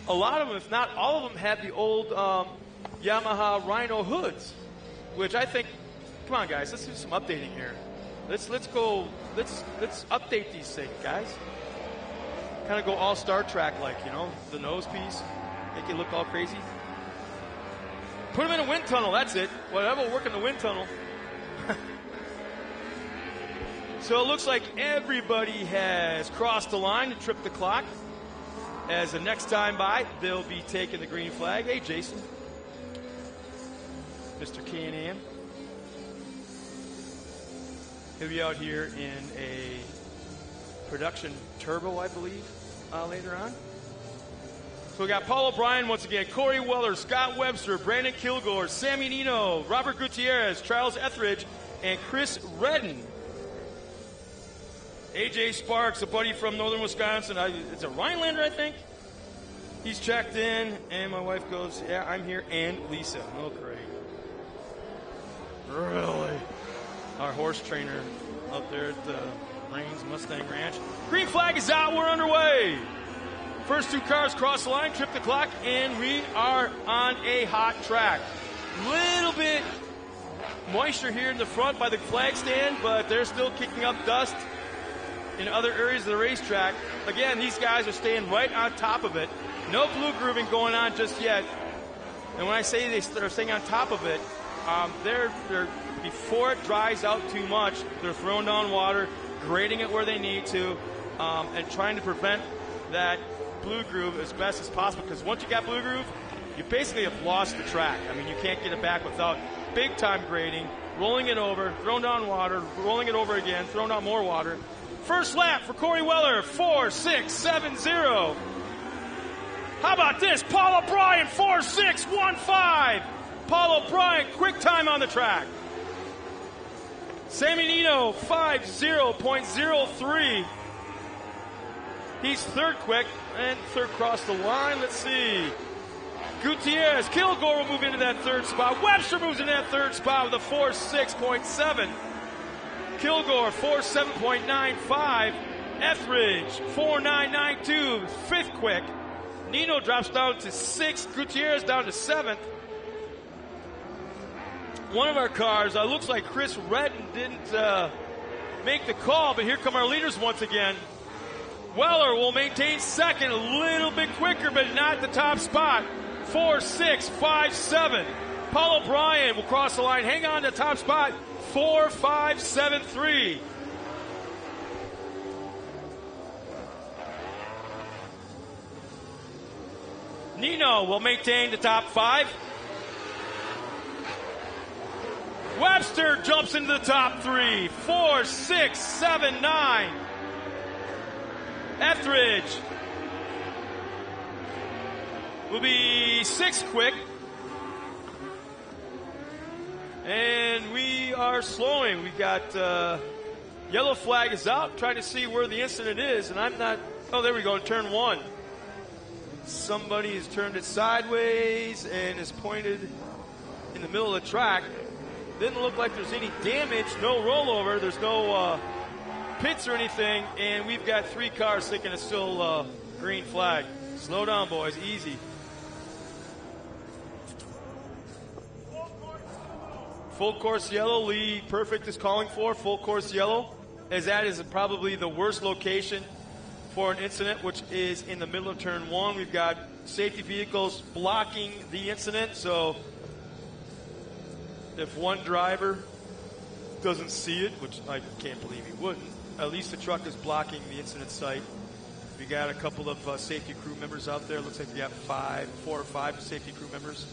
a lot of them, if not all of them, have the old Yamaha Rhino hoods, which I think, come on, guys, let's do some updating here. Let's update these things, guys. Kind of go all Star Trek like, you know, the nose piece, make it look all crazy. Put them in a wind tunnel, that's it. Whatever will work in the wind tunnel. So it looks like everybody has crossed the line and tripped the clock. As the next time by, they'll be taking the green flag. Hey, Jason. Mr. Can-Am. He'll be out here in a production turbo, I believe, later on. So we got Paul O'Brien once again, Corey Weller, Scott Webster, Brandon Kilgore, Sammy Nino, Robert Gutierrez, Charles Etheridge, and Chris Redden. AJ Sparks, a buddy from northern Wisconsin. It's a Rhinelander, I think. He's checked in, and my wife goes, yeah, I'm here, and Lisa. Oh, great. Really? Our horse trainer up there at the Rains Mustang Ranch. Green flag is out. We're underway. First 2 cars cross the line, trip the clock, and we are on a hot track. Little bit moisture here in the front by the flag stand, but they're still kicking up dust in other areas of the racetrack. Again, these guys are staying right on top of it. No blue grooving going on just yet. And when I say they're staying on top of it, they're before it dries out too much, they're throwing down water, grading it where they need to, and trying to prevent that blue groove as best as possible. Because once you got blue groove, you basically have lost the track. I mean, you can't get it back without big time grading, rolling it over, throwing down water, rolling it over again, throwing down more water. First lap for Corey Weller, 4.670. How about this? Paul O'Brien, 4.615. Paulo Bryant, quick time on the track. Sammy Nino, 50.03. He's third quick and third cross the line. Let's see. Gutierrez, Kilgore will move into that third spot. Webster moves into that third spot with a 4.6.7. Kilgore, 4.7.95. Etheridge, 4.992. Fifth quick. Nino drops down to 6th. Gutierrez down to 7th. One of our cars, looks like Chris Redden didn't make the call, but here come our leaders once again. Weller will maintain second, a little bit quicker, but not the top spot. 4.6.57. Paulo Bryan will cross the line, hang on to the top spot. 4.5.73. Nino will maintain the top 5. Webster jumps into the top 3. 4.6.79. Etheridge will be 6th quick. And we are slowing. We got yellow flag is out, trying to see where the incident is. And I'm not, oh, there we go, turn 1. Somebody has turned it sideways and is pointed in the middle of the track. Didn't look like there's any damage, no rollover, there's no pits or anything, and we've got 3 cars thinking it's still green flag. Slow down, boys, easy. Full course yellow, Lee Perfect is calling for full course yellow, as that is probably the worst location for an incident, which is in the middle of turn 1. We've got safety vehicles blocking the incident, so if one driver doesn't see it, which I can't believe he wouldn't, at least the truck is blocking the incident site. We got a couple of safety crew members out there. Looks like we got 4 or 5 safety crew members.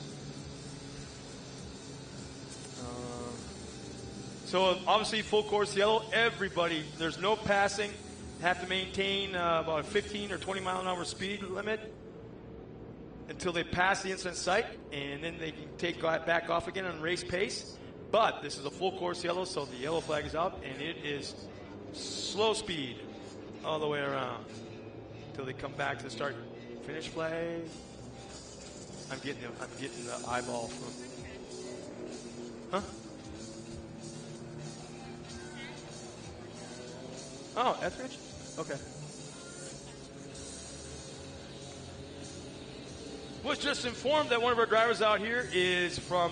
So obviously full course yellow, everybody, there's no passing. Have to maintain about a 15 or 20 mile an hour speed limit until they pass the incident site, and then they can take back off again on race pace. But this is a full course yellow, so the yellow flag is up, and it is slow speed all the way around until they come back to the start finish flag. I'm getting the eyeball from. Huh? Oh, Etheridge? Okay. Was just informed that one of our drivers out here is from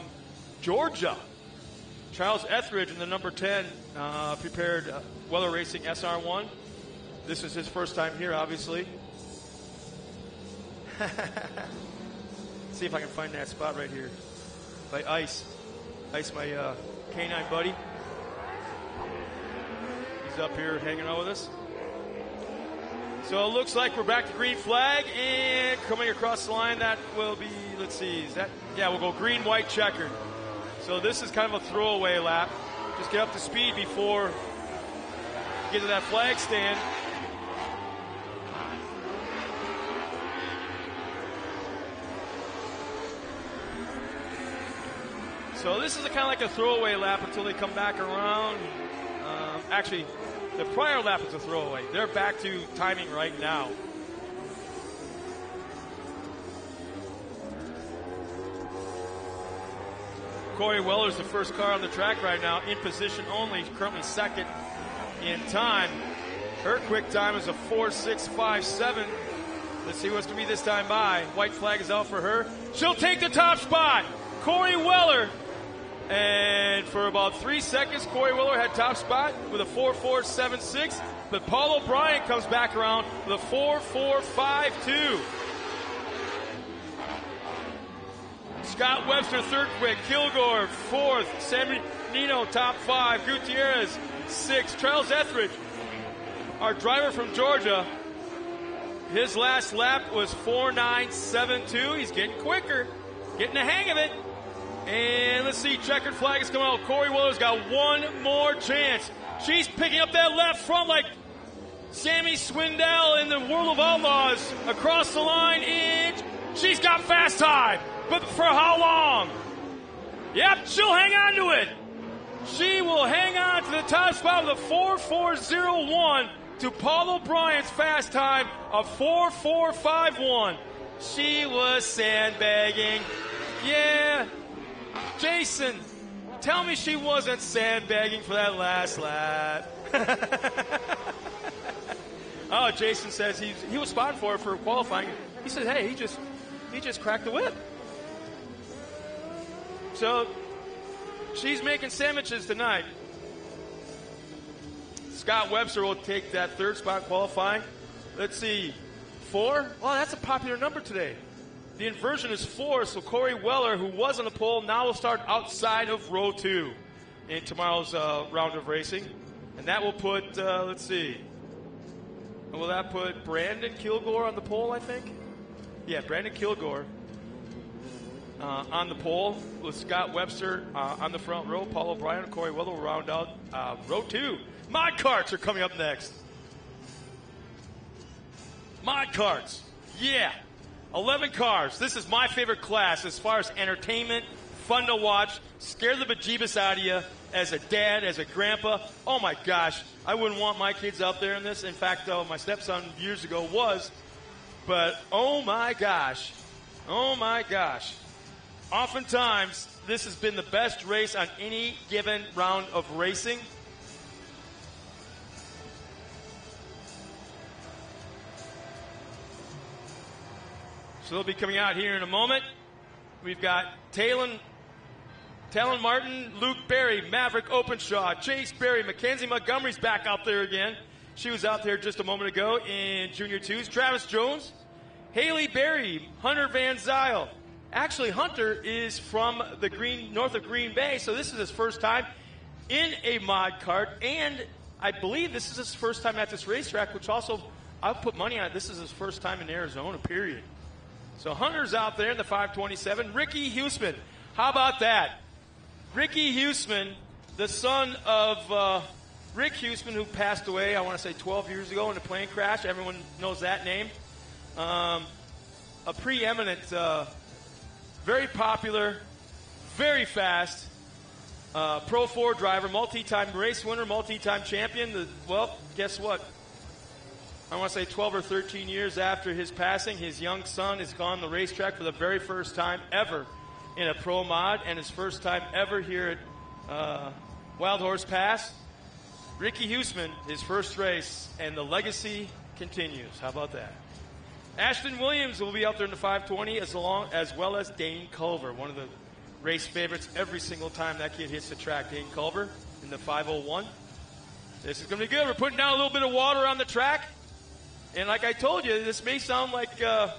Georgia. Charles Etheridge in the number 10 prepared Weller Racing SR1. This is his first time here, obviously. See if I can find that spot right here. By Ice. Ice, my canine buddy. He's up here hanging out with us. So it looks like we're back to green flag, and coming across the line, that will be, let's see, is that, yeah, we'll go green, white, checkered. So this is kind of a throwaway lap. Just get up to speed before you get to that flag stand. So this is kind of like a throwaway lap until they come back around. Actually, the prior lap is a throwaway. They're back to timing right now. Corey Weller's the first car on the track right now, in position only, currently second in time. Her quick time is a 4.657. Let's see what's going to be this time by. White flag is out for her. She'll take the top spot. Corey Weller. And for about 3 seconds, Corey Weller had top spot with a 4.476. But Paul O'Brien comes back around with a 4.452. Scott Webster, third quick. Kilgore, fourth. Sammy Nino, top five. Gutierrez, sixth. Charles Etheridge, our driver from Georgia, his last lap was 4.972. He's getting quicker, getting the hang of it. And let's see, checkered flag is coming out. Corey Weller's got one more chance. She's picking up that left front like Sammy Swindell in the World of Outlaws across the line, and she's got fast time. But for how long? Yep, she'll hang on to it. She will hang on to the top spot with a 4.401 to Paul O'Brien's fast time of 4.451. She was sandbagging. Yeah. Jason, tell me she wasn't sandbagging for that last lap. Oh, Jason says he was spotted for her for qualifying. He said, hey, he just cracked the whip. So she's making sandwiches tonight. Scott Webster will take that third spot qualifying. Let's see, 4? Well, that's a popular number today. The inversion is 4, so Corey Weller, who was on the pole, now will start outside of row 2 in tomorrow's round of racing. And that will put, let's see, will that put Brandon Kilgore on the pole, I think? Yeah, Brandon Kilgore on the pole with Scott Webster on the front row. Paul O'Brien and Corey Weller will round out row 2. Mod carts are coming up next. Mod carts. Yeah. 11 cars. This is my favorite class as far as entertainment, fun to watch, scare the bejeebus out of you as a dad, as a grandpa. Oh my gosh, I wouldn't want my kids out there in this. In fact, my stepson years ago was, but oh my gosh. Oftentimes, this has been the best race on any given round of racing. So they'll be coming out here in a moment. We've got Talon Martin, Luke Berry, Maverick Openshaw, Chase Berry, Mackenzie Montgomery's back out there again. She was out there just a moment ago in Junior 2s. Travis Jones, Haley Berry, Hunter Van Zyl. Actually, Hunter is from the north of Green Bay, so this is his first time in a mod cart, and I believe this is his first time at this racetrack, which also, I'll put money on it, this is his first time in Arizona, period. So Hunter's out there in the 527. Ricky Huseman. How about that? Ricky Huseman, the son of Rick Huseman, who passed away, I want to say 12 years ago in a plane crash. Everyone knows that name. A preeminent, very popular, very fast Pro 4 driver, multi-time race winner, multi-time champion. Well, guess what? I want to say 12 or 13 years after his passing, his young son has gone the racetrack for the very first time ever in a pro mod, and his first time ever here at Wild Horse Pass. Ricky Huseman, his first race, and the legacy continues. How about that? Ashton Williams will be out there in the 520 as well as Dane Culver, one of the race favorites every single time that kid hits the track. Dane Culver in the 501. This is going to be good. We're putting down a little bit of water on the track. And like I told you, this may sound like a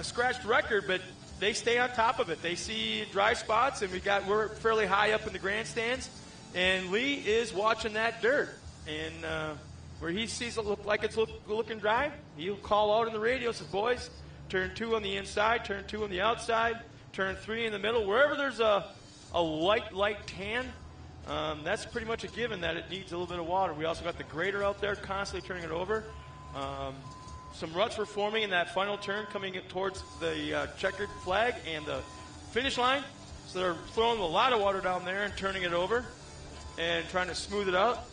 scratched record, but they stay on top of it. They see dry spots, and we're fairly high up in the grandstands, and Lee is watching that dirt. And where he sees it look like it's looking dry, he'll call out on the radio, says, boys, turn 2 on the inside, turn 2 on the outside, turn 3 in the middle. Wherever there's a light tan, that's pretty much a given that it needs a little bit of water. We also got the grader out there constantly turning it over. Some ruts were forming in that final turn coming towards the checkered flag and the finish line. So they're throwing a lot of water down there and turning it over and trying to smooth it out.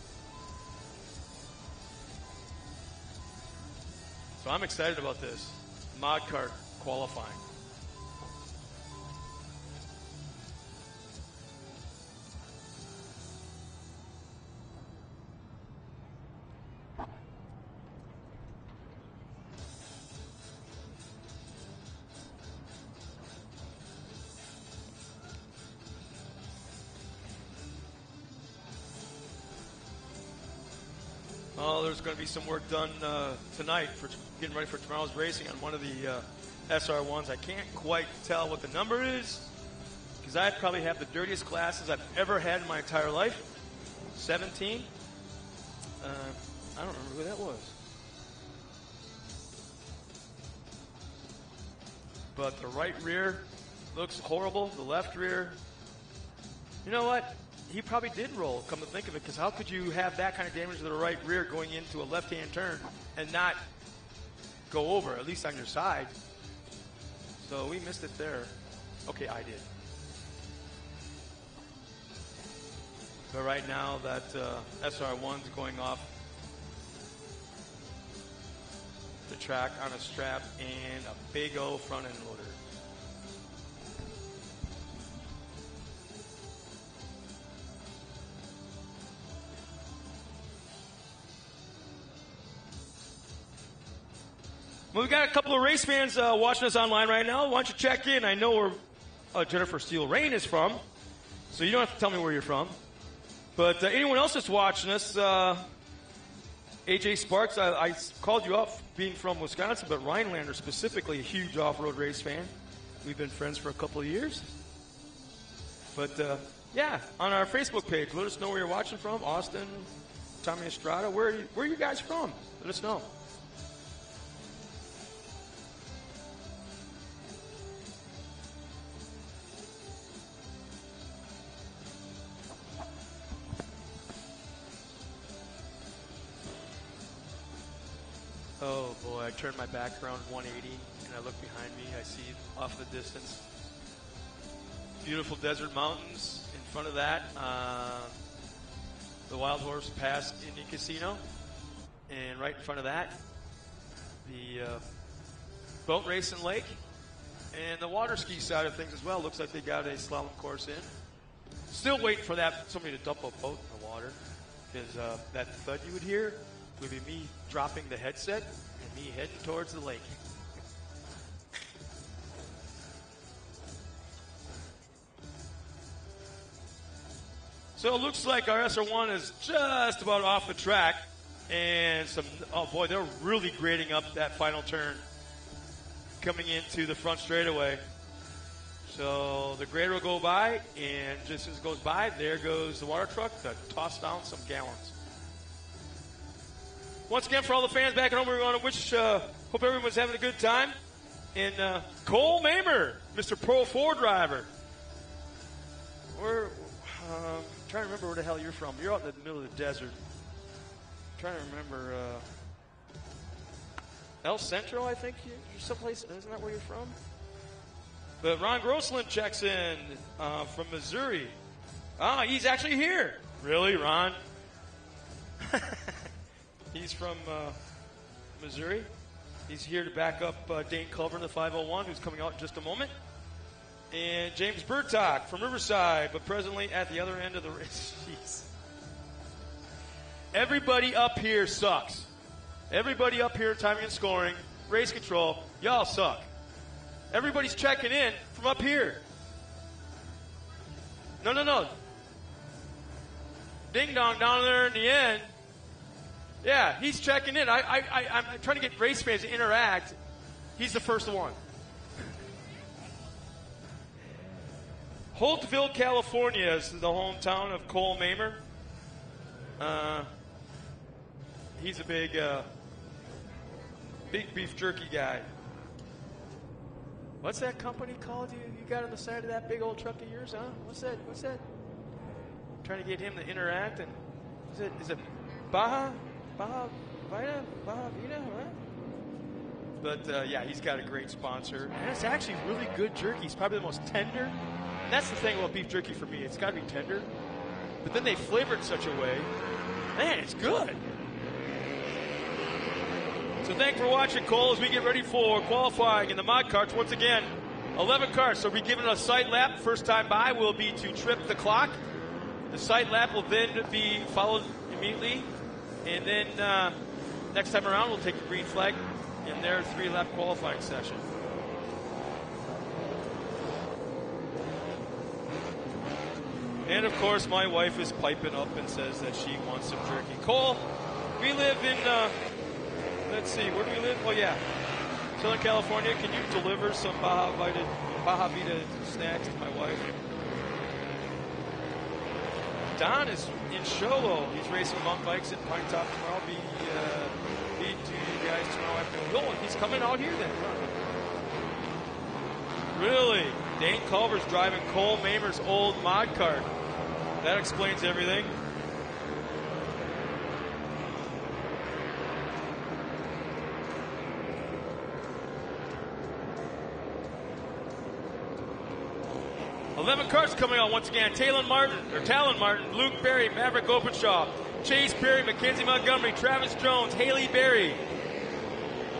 So I'm excited about this mod cart qualifying. Well, there's going to be some work done tonight for getting ready for tomorrow's racing on one of the SR1s. I can't quite tell what the number is because I probably have the dirtiest glasses I've ever had in my entire life. 17. I don't remember who that was. But the right rear looks horrible. The left rear, you know what? He probably did roll, come to think of it, because how could you have that kind of damage to the right rear going into a left-hand turn and not go over, at least on your side? So we missed it there. Okay, I did. But right now, that SR1's going off the track on a strap and a big old front end loader. Well, we've got a couple of race fans watching us online right now. Why don't you check in? I know where Jennifer Steele Rain is from, so you don't have to tell me where you're from. But anyone else that's watching us, AJ Sparks, I called you up being from Wisconsin, but Rhinelander specifically, a huge off-road race fan. We've been friends for a couple of years. But yeah, on our Facebook page, let us know where you're watching from. Austin, Tommy Estrada, where are you guys from? Let us know. Oh boy, I turned my back around 180 and I look behind me, I see off in the distance beautiful desert mountains. In front of that, the Wild Horse Pass Indian Casino, and right in front of that, the boat racing lake, and the water ski side of things as well. Looks like they got a slalom course in. Still waiting for somebody to dump a boat in the water, because that thud you would hear would be me dropping the headset and me heading towards the lake. So it looks like our SR1 is just about off the track, and oh boy, they're really grading up that final turn coming into the front straightaway. So the grader will go by, and just as it goes by, there goes the water truck to toss down some gallons. Once again, for all the fans back at home, we want to wish, hope everyone's having a good time. And Cole Mamer, Mr. Pro 4 driver. We're trying to remember where the hell you're from. You're out in the middle of the desert. I'm trying to remember. El Centro, I think you're someplace. Isn't that where you're from? But Ron Grossland checks in from Missouri. Ah, he's actually here. Really, Ron? He's from Missouri. He's here to back up Dane Culver in the 501, who's coming out in just a moment. And James Burtock from Riverside, but presently at the other end of the race. Jeez. Everybody up here sucks. Everybody up here, timing and scoring, race control, y'all suck. Everybody's checking in from up here. No. Ding dong down there in the end. Yeah, he's checking in. I'm trying to get race fans to interact. He's the first one. Holtville, California is the hometown of Cole Mamer. He's a big beef jerky guy. What's that company called you got on the side of that big old truck of yours, huh? What's that? Trying to get him to interact, and is it Baja Vita, what? But yeah, he's got a great sponsor, and it's actually really good jerky. It's probably the most tender. And that's the thing about beef jerky for me. It's got to be tender, but then they flavor it in such a way, man, it's good. So thanks for watching, Cole, as we get ready for qualifying in the mod carts. Once again, 11 carts. So we'll be given a sight lap. First time by will be to trip the clock. The sight lap will then be followed immediately. And then next time around, we'll take the green flag in their 3-lap qualifying session. And, of course, my wife is piping up and says that she wants some jerky. Cole, we live in, let's see, where do we live? Oh, yeah, Southern California. Can you deliver some Baja Vita snacks to my wife? Don is in Sholo. He's racing mountain bikes at Pine Top tomorrow. Be to you guys tomorrow afternoon. Oh, he's coming out here then. Really? Dane Culver's driving Cole Mamer's old mod cart. That explains everything. 11 cars coming on once again. Talon Martin, Luke Berry, Maverick Openshaw, Chase Perry, Mackenzie Montgomery, Travis Jones, Haley Berry,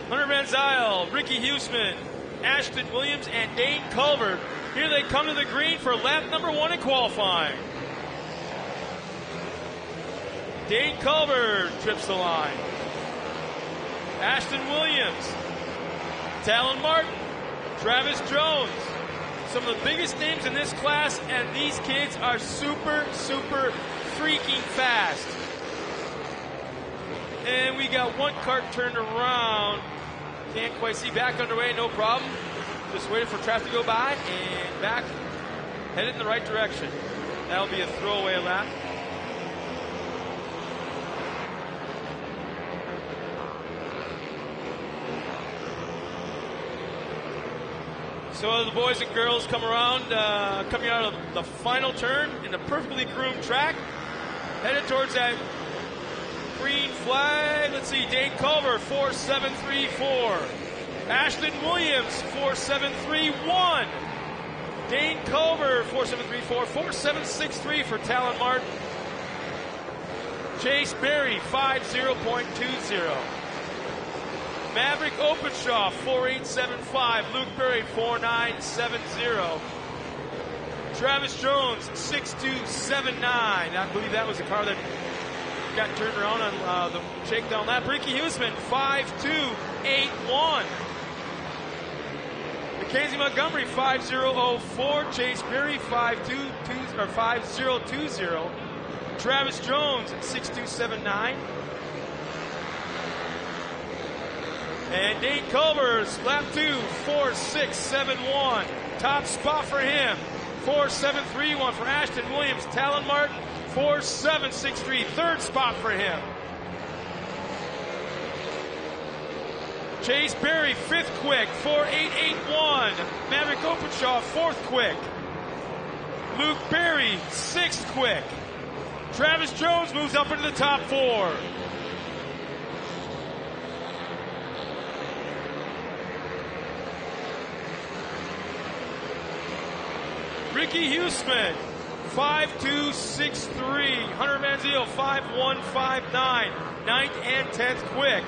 Hunter Van Zyl, Ricky Huseman, Ashton Williams, and Dane Culver. Here they come to the green for lap number 1 in qualifying. Dane Culver trips the line. Ashton Williams, Talon Martin, Travis Jones. Some of the biggest names in this class, and these kids are super, super freaking fast. And we got one cart turned around. Can't quite see. Back underway, no problem. Just waiting for traffic to go by, and back, headed in the right direction. That'll be a throwaway lap. So the boys and girls come around, coming out of the final turn in a perfectly groomed track, headed towards that green flag. Let's see, Dane Culver, 4.734. Ashton Williams, 4.731. Dane Culver, 4.734. 4.763 for Talon Martin. Chase Berry, 5.0.20. Maverick Openshaw, 4.875. Luke Berry, 4.970. Travis Jones, 6.279. I believe that was the car that got turned around on the shakedown lap. Ricky Huseman, 5.281. Mackenzie Montgomery, 5.004. Chase Berry, 5.020. Travis Jones, 6.279. And Dane Culver's lap 2, 4.671. Top spot for him. 4.731 for Ashton Williams. Talon Martin, 4.763. Third spot for him. Chase Berry, 5th quick, 4.881. Maverick Openshaw, 4th quick. Luke Berry, 6th quick. Travis Jones moves up into the top 4. Ricky Huseman, 5.263. Hunter Van Zyl, 5.159. 9th and 10th quick.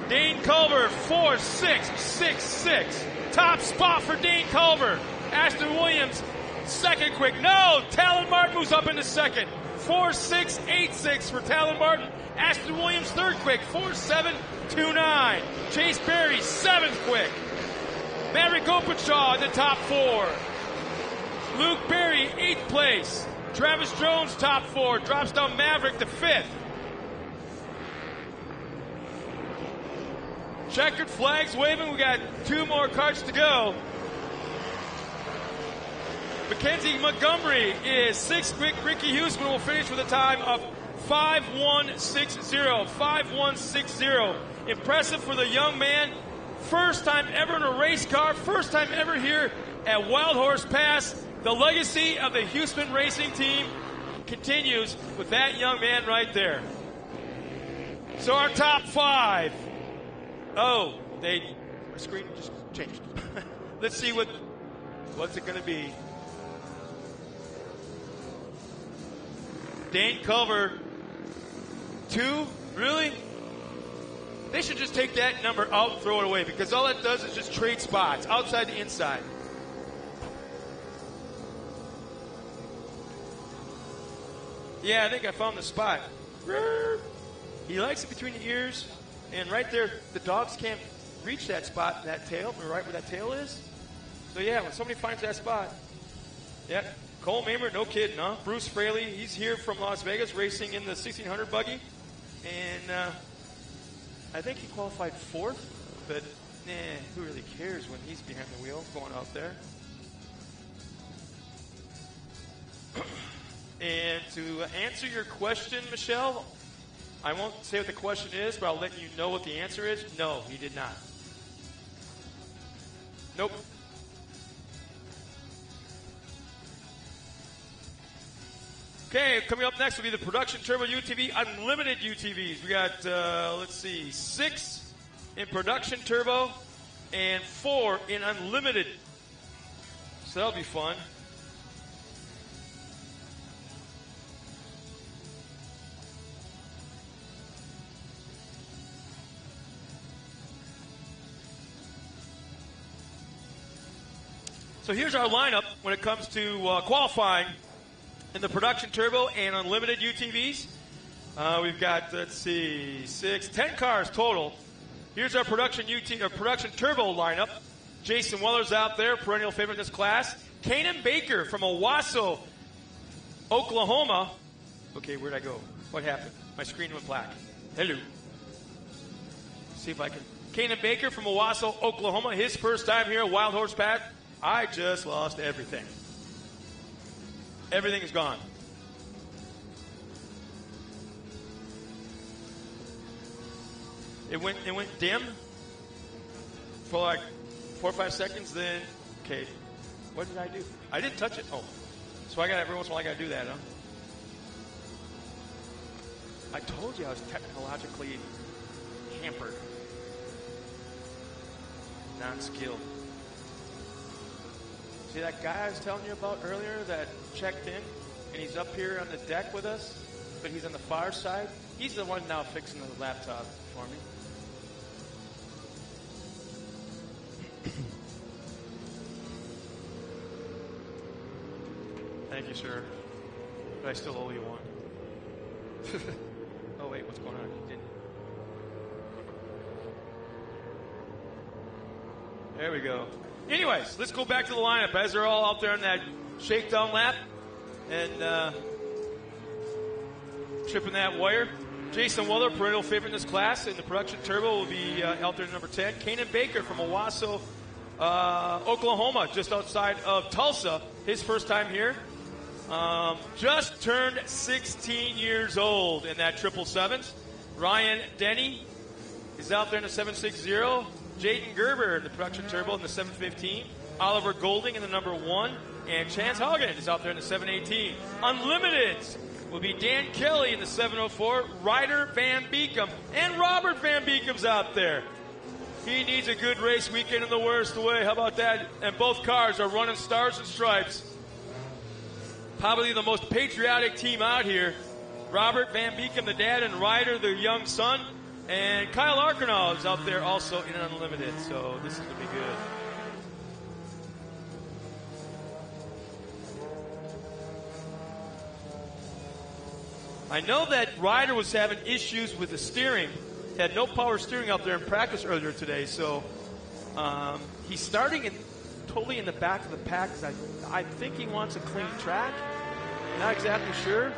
Dane Culver, 4.666. Top spot for Dane Culver. Ashton Williams, 2nd quick. No, Talon Martin moves up into 2nd. 4.686 for Talon Martin. Ashton Williams, 3rd quick, 4.729. Chase Berry, 7th quick. Maverick Openshaw in the top 4. Luke Berry, 8th place. Travis Jones, top 4. Drops down Maverick to 5th. Checkered flags waving. We got 2 more carts to go. Mackenzie Montgomery is 6th quick. Ricky Huseman will finish with a time of 5.160. 5.160. Impressive for the young man. First time ever in a race car. First time ever here at Wild Horse Pass. The legacy of the Huseman Racing Team continues with that young man right there. So our top 5. Oh, my screen just changed. Let's see what's it going to be. Dane Culver, 2? Really? They should just take that number out and throw it away, because all that does is just trade spots, outside to inside. Yeah, I think I found the spot. He likes it between the ears, and right there, the dogs can't reach that spot, that tail, right where that tail is. So yeah, when somebody finds that spot, yeah. Cole Mamer, no kidding, huh? Bruce Fraley, he's here from Las Vegas racing in the 1600 buggy. And I think he qualified 4th, but who really cares when he's behind the wheel going out there? And to answer your question, Michelle, I won't say what the question is, but I'll let you know what the answer is. No, he did not. Nope. Okay, coming up next will be the Production Turbo UTV Unlimited UTVs. We got, let's see, 6 in Production Turbo, and 4 in Unlimited. So that'll be fun. So here's our lineup when it comes to qualifying in the Production Turbo and Unlimited UTVs. We've got, 10 cars total. Here's our Production Turbo lineup. Jason Weller's out there, perennial favorite in this class. Kanan Baker from Owasso, Oklahoma. Okay, where'd I go? What happened? My screen went black. Hello. See if I can. Kanan Baker from Owasso, Oklahoma. His first time here at Wild Horse Pad. I just lost everything. Everything is gone. It went dim for like 4 or 5 seconds. Then, okay, what did I do? I didn't touch it. Oh, so I got every once in a while I got to do that, huh? I told you I was technologically hampered, non-skilled. See that guy I was telling you about earlier that checked in, and he's up here on the deck with us, but he's on the far side? He's the one now fixing the laptop for me. Thank you, sir. But I still owe you one. Oh, wait, what's going on? You didn't. There we go. Anyways, let's go back to the lineup as they're all out there on that shakedown lap and tripping that wire. Jason Weller, perennial favorite in this class in the Production Turbo, will be out there number 10. Kanan Baker from Owasso, Oklahoma, just outside of Tulsa. His first time here. Just turned 16 years old in that 777s. Ryan Denny is out there in the 760. Jaden Gerber in the Production Turbo in the 715. Oliver Golding in the number 1. And Chance Haugen is out there in the 718. Unlimited will be Dan Kelly in the 704. Ryder Van Beekum. And Robert Van Beekum's out there. He needs a good race weekend in the worst way. How about that? And both cars are running Stars and Stripes. Probably the most patriotic team out here. Robert Van Beekum, the dad, and Ryder, the young son. And Kyle Arkenau is out there also in Unlimited. So this is going to be good. I know that Ryder was having issues with the steering. He had no power steering out there in practice earlier today. So he's starting totally in the back of the pack because I think he wants a clean track. Not exactly sure.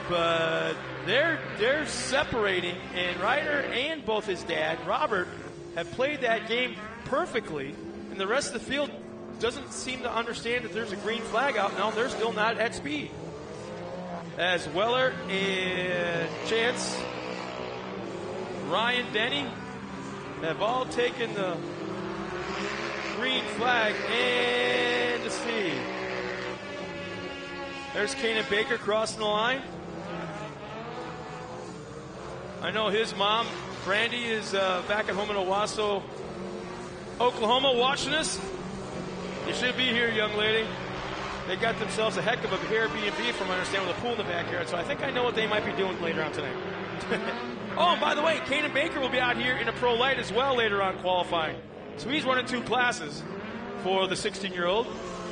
But they're separating, and Ryder and both his dad, Robert, have played that game perfectly, and the rest of the field doesn't seem to understand that there's a green flag out now. They're still not at speed. As Weller and Chance, Ryan Denny have all taken the green flag, and to see. There's Kanan Baker crossing the line. I know his mom, Brandy, is back at home in Owasso, Oklahoma, watching us. You should be here, young lady. They got themselves a heck of a Airbnb, from what I understand, with a pool in the backyard. So I think I know what they might be doing later on tonight. Oh, and by the way, Kanan Baker will be out here in a pro light as well later on qualifying. So he's running 2 classes for the 16-year-old.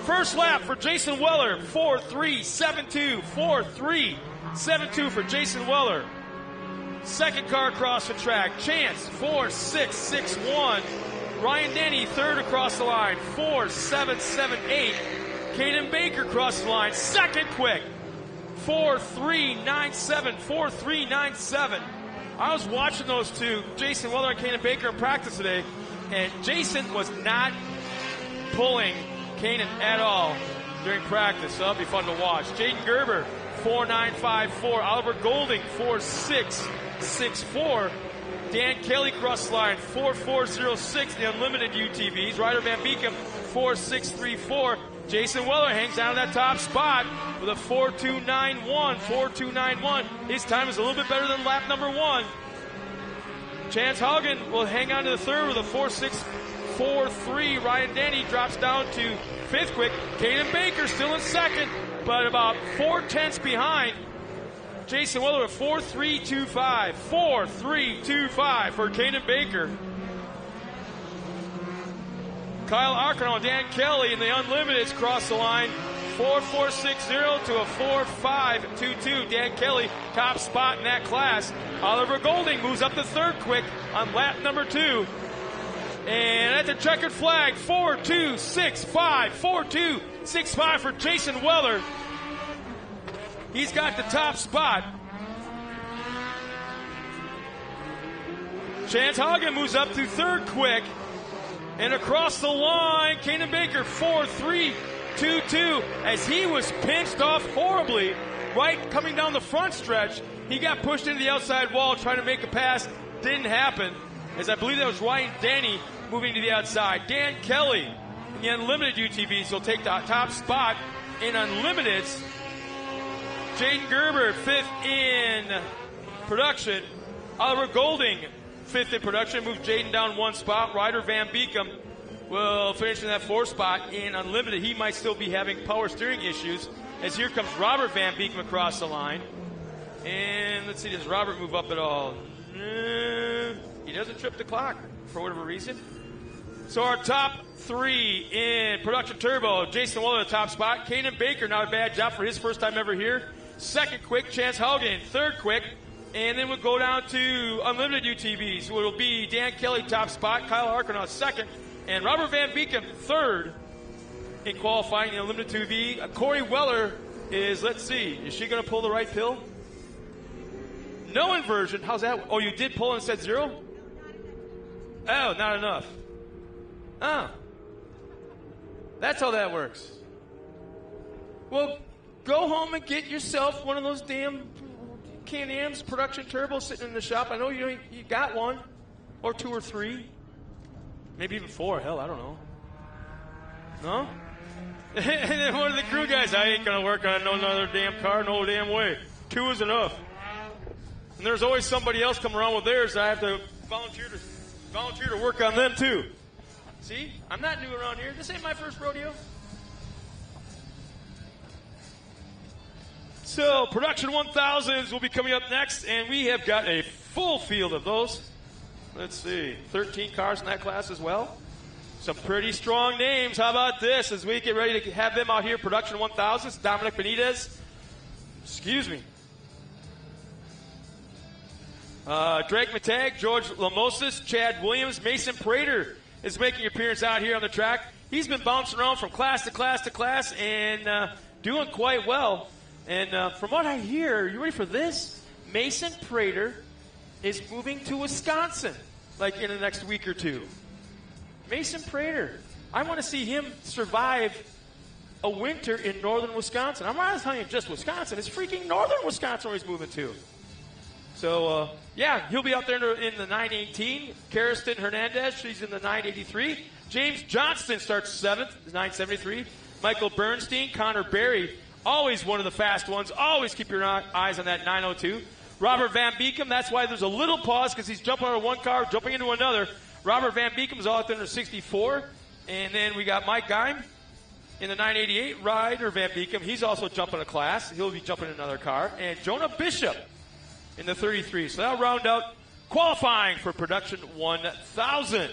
First lap for Jason Weller, 4.372. 4.372 for Jason Weller. Second car across the track, Chance, 4.661. Ryan Denny, third across the line, 4.778. Kanan Baker across the line, second quick, 4.397. 4.397. I was watching those two, Jason Weller and Kanan Baker, in practice today, and Jason was not pulling Kanan at all during practice, so that'll be fun to watch. Jaden Gerber, 4.954. Oliver Golding, 4.664. Dan Kelly cross line, 4.406. The Unlimited UTVs. Ryder Van Beekum, 4.634. Jason Weller hangs down in that top spot with a 4.291. 4.291. His time is a little bit better than lap number 1. Chance Haugen will hang on to the third with a 4.643. Ryan Denny drops down to fifth quick. Caden Baker still in second, but about 4/10 behind. Jason Weller at 4.325. 4.325 for Caden Baker. Kyle Arcano and Dan Kelly in the Unlimiteds cross the line. 4.460 to a 4.522. Dan Kelly, top spot in that class. Oliver Golding moves up the third quick on lap number 2. And at the checkered flag, 4.265. 4.265 for Jason Weller. He's got the top spot. Chance Haugen moves up to third quick. And across the line, Caden Baker, 4.322, as he was pinched off horribly right coming down the front stretch. He got pushed into the outside wall trying to make a pass. Didn't happen, as I believe that was Ryan Denny moving to the outside. Dan Kelly in the Unlimited UTVs will take the top spot in Unlimiteds. Jaden Gerber, fifth in production. Oliver Golding, fifth in production, moves Jaden down one spot. Ryder Van Beekum will finish in that fourth spot in Unlimited. He might still be having power steering issues, as here comes Robert Van Beekum across the line. And let's see, does Robert move up at all? He doesn't trip the clock for whatever reason. So our top three in production turbo: Jason Weller, the top spot. Caden Baker, not a bad job for his first time ever here. Second quick, Chance Haugen. Third quick. And then we'll go down to Unlimited UTVs, where it'll be Dan Kelly, top spot. Kyle Arcanoff, second. And Robert Van Beekum, third in qualifying the Unlimited 2V. Corey Weller is, let's see, is she going to pull the right pill? No inversion. How's that? Oh, you did pull and said 0? Oh, not enough. Oh. That's how that works. Well, go home and get yourself one of those damn Can-Am's production turbos sitting in the shop. I know you got one, or 2 or 3, maybe even 4. Hell, I don't know. No? And then one of the crew guys, I ain't gonna work on no another damn car, no damn way. 2 is enough. And there's always somebody else coming around with theirs that I have to volunteer to work on them too. See, I'm not new around here. This ain't my first rodeo. So, production 1000s will be coming up next, and we have got a full field of those. Let's see, 13 cars in that class as well. Some pretty strong names. How about this, as we get ready to have them out here, production 1000s, Dominic Benitez. Excuse me. Drake Matag, George Lamosis, Chad Williams, Mason Prater is making an appearance out here on the track. He's been bouncing around from class to class to class and doing quite well. And from what I hear, you ready for this? Mason Prater is moving to Wisconsin, like in the next week or two. Mason Prater. I want to see him survive a winter in northern Wisconsin. I'm not telling you just Wisconsin. It's freaking northern Wisconsin where he's moving to. So, yeah, he'll be out there in the 918. Kariston Hernandez, she's in the 983. James Johnston starts 7th, 973. Michael Bernstein, Connor Berry, always one of the fast ones. Always keep your eyes on that 902. Robert Van Beekum, that's why there's a little pause, because he's jumping out of one car, jumping into another. Robert Van Beekum's all out there in the 64. And then we got Mike Geim in the 988. Ryder Van Beekum, he's also jumping a class. He'll be jumping in another car. And Jonah Bishop in the 33. So that'll round out qualifying for production 1000.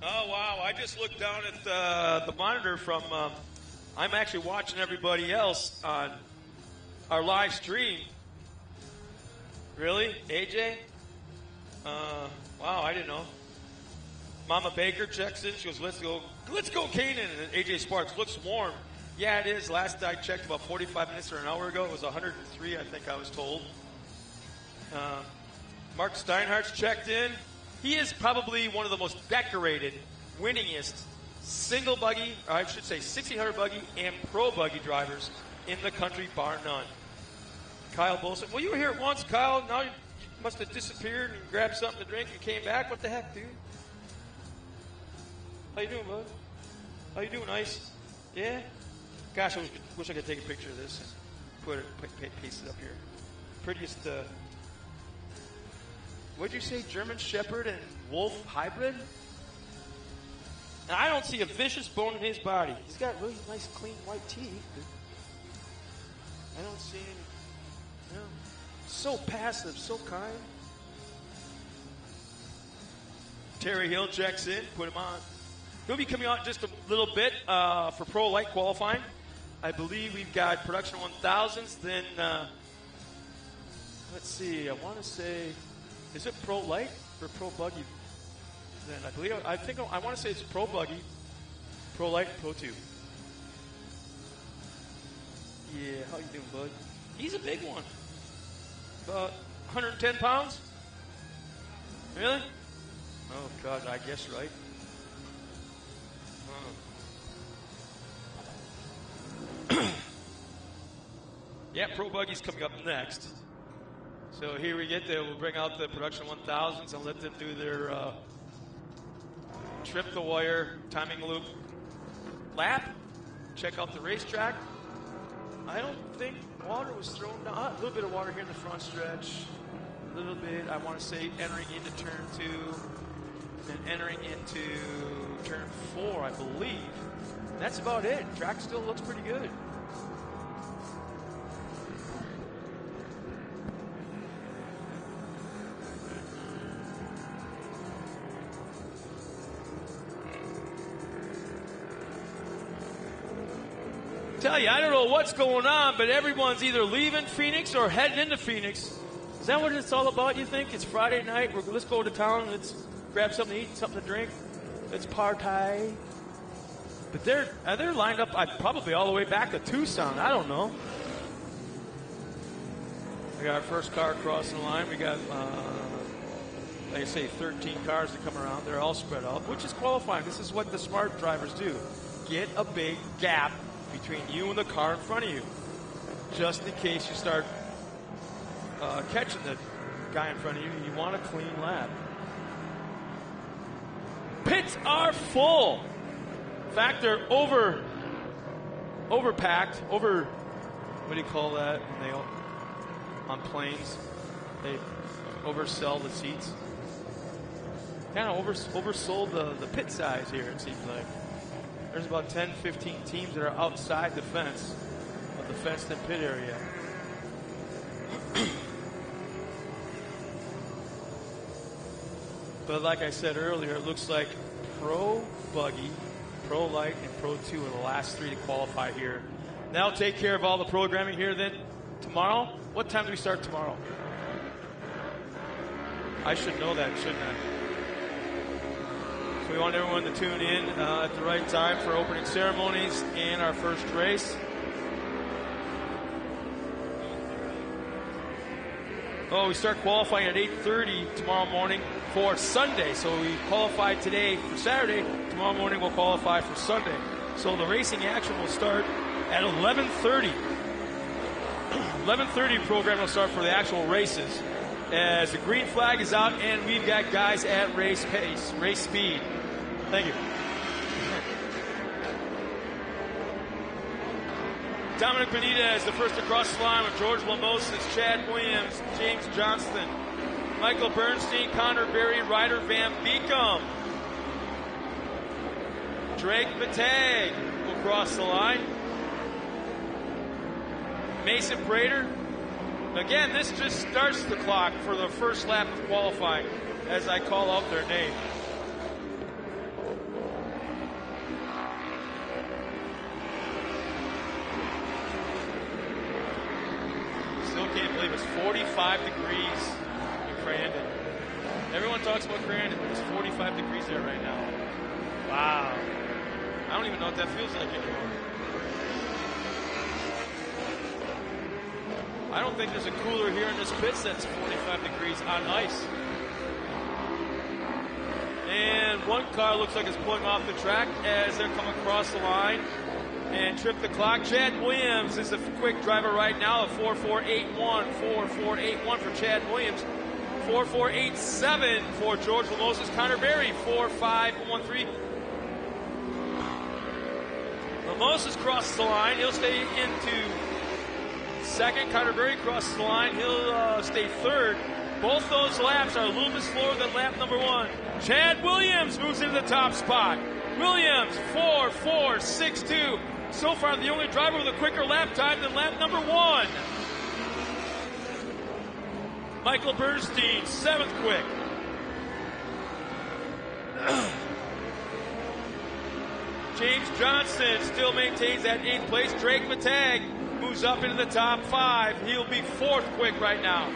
Oh, wow. I just looked down at the monitor from I'm actually watching everybody else on our live stream. Really? AJ? Wow, I didn't know. Mama Baker checks in. She goes, let's go, Kanan. And AJ Sparks, looks warm. Yeah, it is. Last I checked about 45 minutes or an hour ago, it was 103, I think I was told. Mark Steinhardt's checked in. He is probably one of the most decorated, winningest single buggy, or I should say 1600 buggy and pro buggy drivers in the country, bar none. Kyle Bolson. Well, you were here once, Kyle. Now you must have disappeared and grabbed something to drink and came back. What the heck, dude? How you doing, bud? How you doing, Ice? Yeah? Gosh, I wish I could take a picture of this and paste it up here. Prettiest, what'd you say, German Shepherd and Wolf hybrid? Now, I don't see a vicious bone in his body. He's got really nice, clean, white teeth. I don't see any. No. So passive, so kind. Terry Hill checks in, put him on. He'll be coming on just a little bit for Pro Light qualifying. I believe we've got production 1000s. Then, let's see, I want to say, is it Pro Light or Pro Buggy? Then I want to say it's Pro Buggy, Pro Light, Pro 2. Yeah, how you doing, bud? He's a big one. About 110 pounds? Really? Oh, God, I guess right. Yeah, Pro Buggy's coming up next. So here we get there. We'll bring out the production 1000s and let them do their trip the wire, timing loop, lap. Check out the racetrack. I don't think water was thrown down. A little bit of water here in the front stretch. A little bit, I want to say, entering into turn 2 and entering into turn 4, I believe. That's about it. Track still looks pretty good. Tell you, I don't know what's going on, but everyone's either leaving Phoenix or heading into Phoenix. Is that what it's all about, you think? It's Friday night. Let's go to town. Let's grab something to eat, something to drink. Let's party. But they're lined up probably all the way back to Tucson. I don't know. We got our first car crossing the line. We got, like I say, 13 cars to come around. They're all spread out, which is qualifying. This is what the smart drivers do. Get a big gap between you and the car in front of you, just in case you start catching the guy in front of you. You want a clean lap. Pits are full. In fact, they're overpacked. What do you call that when they on planes? They oversell the seats. Kind of oversold the pit size here, it seems like. There's about 10, 15 teams that are outside the fence of the fenced-in pit area. But like I said earlier, it looks like Pro Buggy, Pro Light, and Pro 2 are the last 3 to qualify here. Now take care of all the programming here then. Tomorrow, what time do we start tomorrow? I should know that, shouldn't I? We want everyone to tune in at the right time for opening ceremonies and our first race. Oh, we start qualifying at 8:30 tomorrow morning for Sunday. So we qualified today for Saturday. Tomorrow morning we'll qualify for Sunday. So the racing action will start at 11:30. 11:30 program will start for the actual races. As the green flag is out and we've got guys at race pace, race speed. Thank you. Dominic Benitez, the first to cross the line with George Lamoses, Chad Williams, James Johnston, Michael Bernstein, Connor Berry, Ryder Van Beekum. Drake Matag will cross the line. Mason Prater. Again, this just starts the clock for the first lap of qualifying as I call out their name. believe it's 45 degrees in Crandon. Everyone talks about Crandon, but it's 45 degrees there right now. Wow. I don't even know what that feels like anymore. I don't think there's a cooler here in this pit that's 45 degrees on ice. And one car looks like it's pulling off the track as they're coming across the line and trip the clock. Chad Williams is the quick driver right now at 4.481. 4.481 for Chad Williams. 4.487 for George Lamoses. Connor Berry, 4.513. Lamoses crosses the line. He'll stay into second. Connor Berry crosses the line. He'll stay third. Both those laps are a little bit slower than lap number one. Chad Williams moves into the top spot. Williams, 4.462. So far, the only driver with a quicker lap time than lap number one. Michael Bernstein, 7th quick. James Johnson still maintains that 8th place. Drake Matag moves up into the top 5. He'll be 4th quick right now.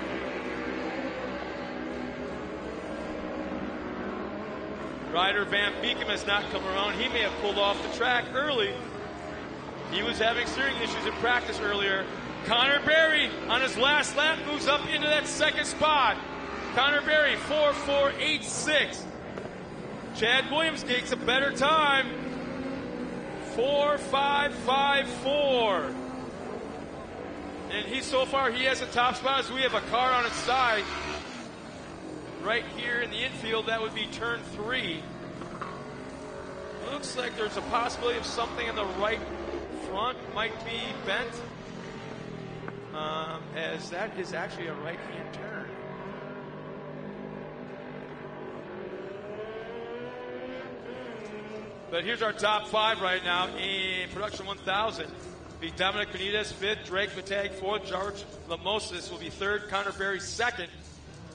Ryder Van Beekem has not come around. He may have pulled off the track early. He was having steering issues in practice earlier. Connor Berry on his last lap moves up into that second spot. Connor Berry, 4.486. Chad Williams takes a better time. 4.554. And so far he has a top spot as we have a car on its side. Right here in the infield, that would be turn 3. Looks like there's a possibility of something in the right front might be bent, as that is actually a right-hand turn. But here's our top 5 right now in production 1000. Be Dominic Benitez 5th, Drake Matag 4th, George Lamoses will be 3rd, Connor Berry 2nd.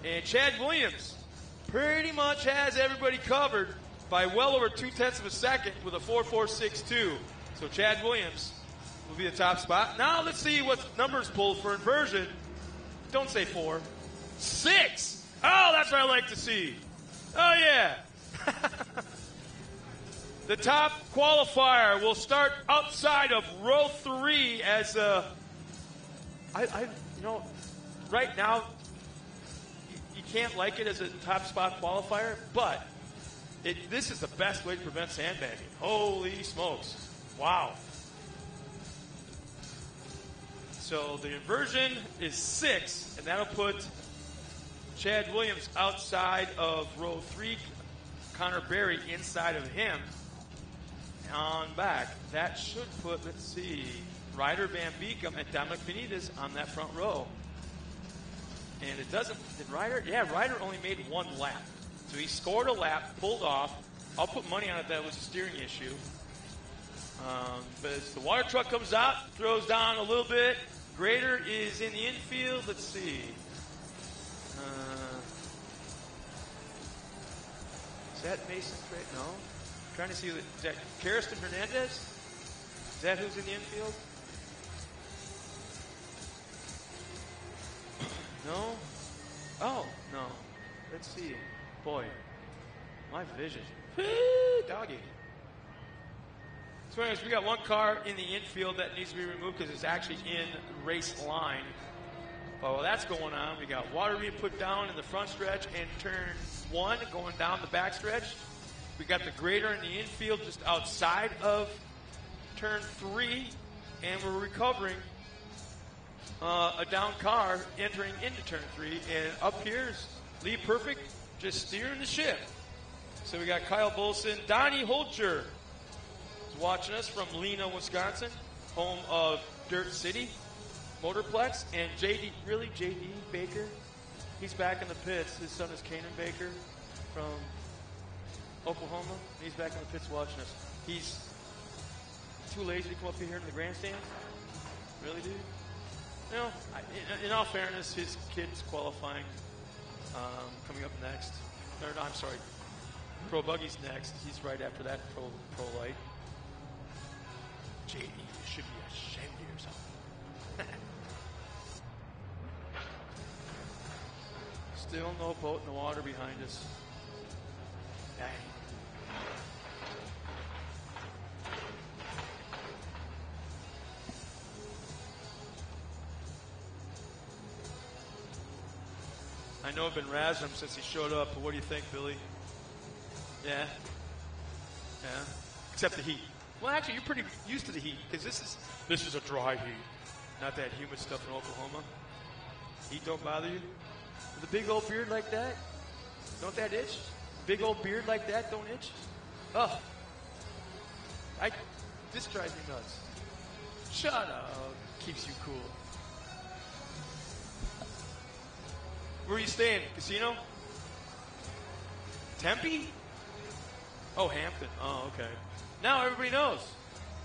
And Chad Williams pretty much has everybody covered by well over 0.2 of a second with a 4.462. So Chad Williams will be the top spot. Now let's see what numbers pulled for inversion. Don't say 4. 6. Oh, that's what I like to see. Oh, yeah. The top qualifier will start outside of row 3 as right now, you can't like it as a top spot qualifier, but this is the best way to prevent sandbagging. Holy smokes. Wow. So the inversion is 6, and that'll put Chad Williams outside of row 3, Connor Berry inside of him. On back, that should put, let's see, Ryder Van Beekem and Dominic Benitez on that front row. And it doesn't, did Ryder? Yeah, Ryder only made 1 lap. So he scored a lap, pulled off. I'll put money on it that was a steering issue. But as the water truck comes out, throws down a little bit. Grader is in the infield. Let's see. Is that Mason Craig? No. I'm trying to see, is that Karsten Hernandez? Is that who's in the infield? No? Oh, no. Let's see. Boy, my vision. Doggy. So anyways, we got 1 car in the infield that needs to be removed because it's actually in race line. But while that's going on, we got water being put down in the front stretch and turn 1 going down the back stretch. We got the grader in the infield just outside of turn 3, and we're recovering a down car entering into turn 3. And up here's Lee Perfect just steering the ship. So we got Kyle Bolson, Donnie Holcher is watching us from Lena, Wisconsin, home of Dirt City Motorplex, and JD Baker. He's back in the pits. His son is Kanan Baker from Oklahoma. He's back in the pits watching us. He's too lazy to come up here in the grandstand. Really, dude? You know, in all fairness, his kid's qualifying coming up next. Or, no, I'm sorry. Pro Buggy's next. He's right after that, Pro Light. JD, you should be ashamed of yourself. Still no boat in the water behind us. Dang. I know I've been razzing him since he showed up, but what do you think, Billy? Yeah? Yeah? Except the heat. Well, actually, you're pretty used to the heat, because this is a dry heat, not that humid stuff in Oklahoma. Heat don't bother you? With a big old beard like that? Don't that itch? Big old beard like that don't itch? Ugh. This drives me nuts. Shut up. Keeps you cool. Where are you staying? Casino? Tempe? Oh, Hampton. Oh, okay. Now everybody knows.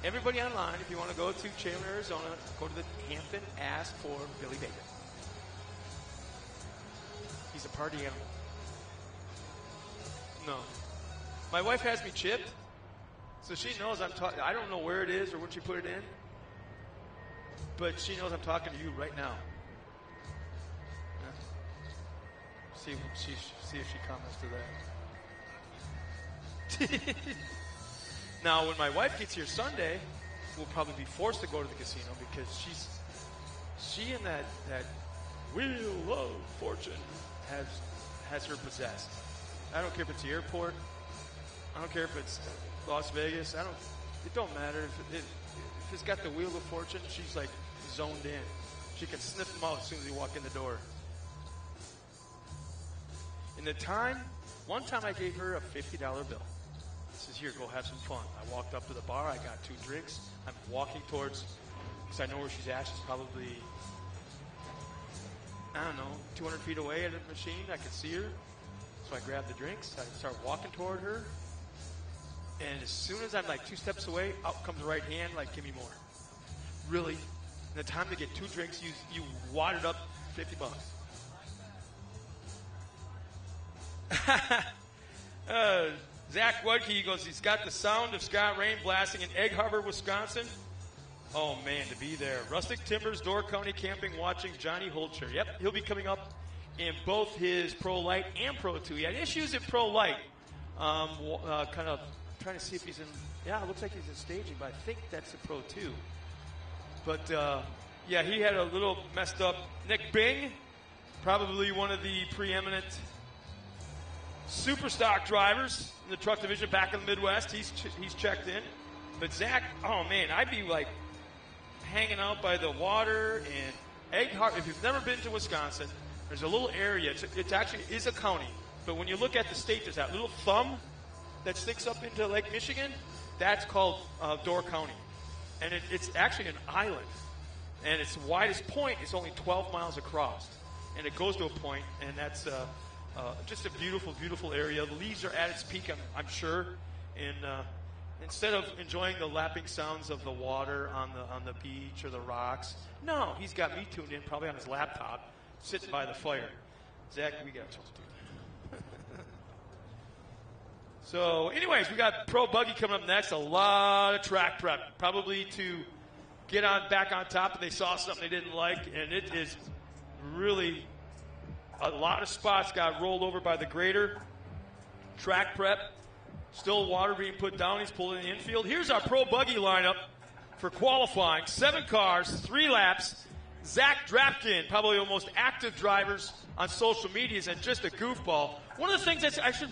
Everybody online, if you want to go to Chandler, Arizona, go to the Hampton, ask for Billy Baker. He's a party animal. No. My wife has me chipped, so she knows I'm talking. I don't know where it is or when she put it in, but she knows I'm talking to you right now. See if she comments to that. Now, when my wife gets here Sunday, we'll probably be forced to go to the casino because she and that wheel of fortune has her possessed. I don't care if it's the airport. I don't care if it's Las Vegas. It don't matter if it's got the wheel of fortune. She's like zoned in. She can sniff them out as soon as you walk in the door. In the one time I gave her a $50 bill. I says, here, go have some fun. I walked up to the bar. I got 2 drinks. I'm walking towards, because I know where she's at. She's probably, I don't know, 200 feet away at the machine. I could see her. So I grabbed the drinks. I start walking toward her. And as soon as I'm like 2 steps away, out comes the right hand, like, give me more. Really? In the time to get 2 drinks, you wadded up $50. Zach Wudke, he goes, he's got the sound of Scott Rain blasting in Egg Harbor, Wisconsin. Oh, man, to be there. Rustic Timbers, Door County Camping, watching Johnny Holcher. Yep, he'll be coming up in both his Pro Light and Pro 2. He had issues at Pro Light. Kind of trying to see if he's in, yeah, it looks like he's in staging, but I think that's a Pro 2. But, yeah, he had a little messed up. Nick Bing, probably one of the preeminent super stock drivers in the truck division back in the Midwest. He's checked in. But Zach, oh man, I'd be like hanging out by the water and Egg Harbor. If you've never been to Wisconsin, there's a little area. It actually is a county. But when you look at the state, there's that little thumb that sticks up into Lake Michigan. That's called Door County. And it's actually an island. And its widest point is only 12 miles across. And it goes to a point, and that's just a beautiful, beautiful area. The leaves are at its peak, I'm sure. And instead of enjoying the lapping sounds of the water on the beach or the rocks, no, he's got me tuned in, probably on his laptop, sitting by the fire. Zach, we got to talk to you. So, anyways, we got Pro Buggy coming up next. A lot of track prep, probably to get back on top. But they saw something they didn't like, and it is really. A lot of spots got rolled over by the grader. Track prep. Still water being put down. He's pulling in the infield. Here's our Pro Buggy lineup for qualifying. 7 cars, 3 laps. Zach Drapkin, probably the most active drivers on social medias and just a goofball. One of the things that I should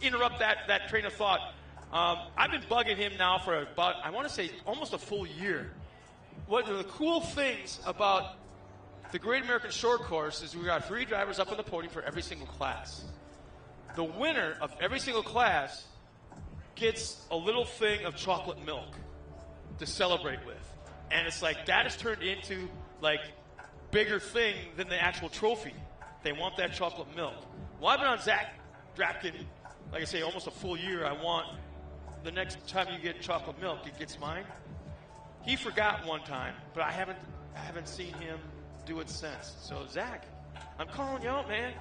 interrupt that train of thought. I've been bugging him now for about, I want to say, almost a full year. One of the cool things about the Great American Short Course is we got 3 drivers up on the podium for every single class. The winner of every single class gets a little thing of chocolate milk to celebrate with. And it's like, that has turned into, like, bigger thing than the actual trophy. They want that chocolate milk. Well, I've been on Zach Drapkin, like I say, almost a full year. I want the next time you get chocolate milk, it gets mine. He forgot one time, but I haven't seen him do it since. So, Zach, I'm calling you out, man.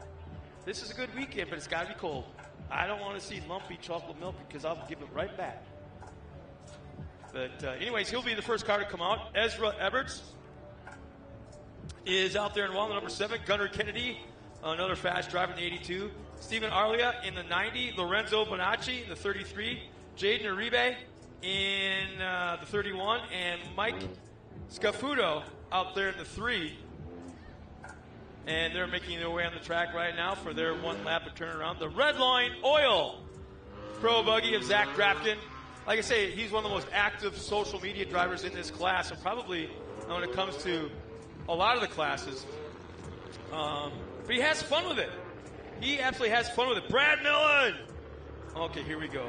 This is a good weekend, but it's got to be cold. I don't want to see lumpy chocolate milk because I'll give it right back. But anyways, he'll be the first car to come out. Ezra Everts is out there in Walnut, number 7. Gunnar Kennedy another fast driver in the 82. Steven Arlia in the 90. Lorenzo Bonacci in the 33. Jaden Uribe in the 31. And Mike Scafuto out there in the 3. And they're making their way on the track right now for their 1 lap of turnaround. The Redline Oil Pro Buggy of Zach Drapkin. Like I say, he's one of the most active social media drivers in this class, and probably when it comes to a lot of the classes. But he has fun with it. He absolutely has fun with it. Brad Millen! Okay, here we go.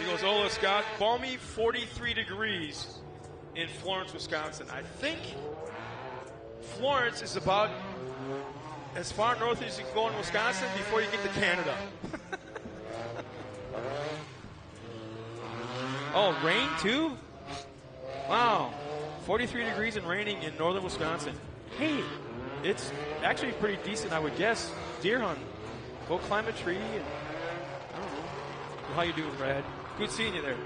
He goes, Ola Scott, balmy 43 degrees in Florence, Wisconsin. I think Florence is about as far north as you can go in Wisconsin before you get to Canada. Oh, rain too? Wow. 43 degrees and raining in northern Wisconsin. Hey, it's actually pretty decent, I would guess. Deer hunt. Go climb a tree. And, I don't know. How you doing, Brad? Good seeing you there.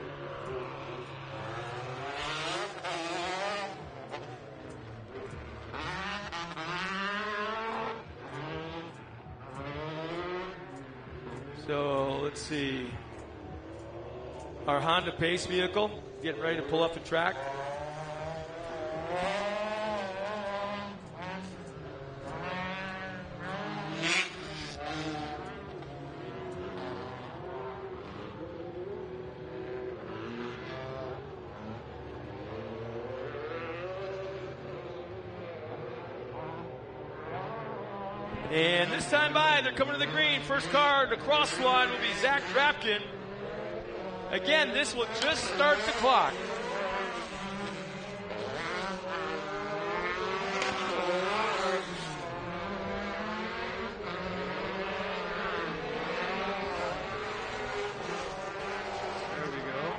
So let's see. Our Honda Pace vehicle getting ready to pull up the track. And this time by, they're coming to the green. First car to cross the line will be Zach Drapkin. Again, this will just start the clock. There we go.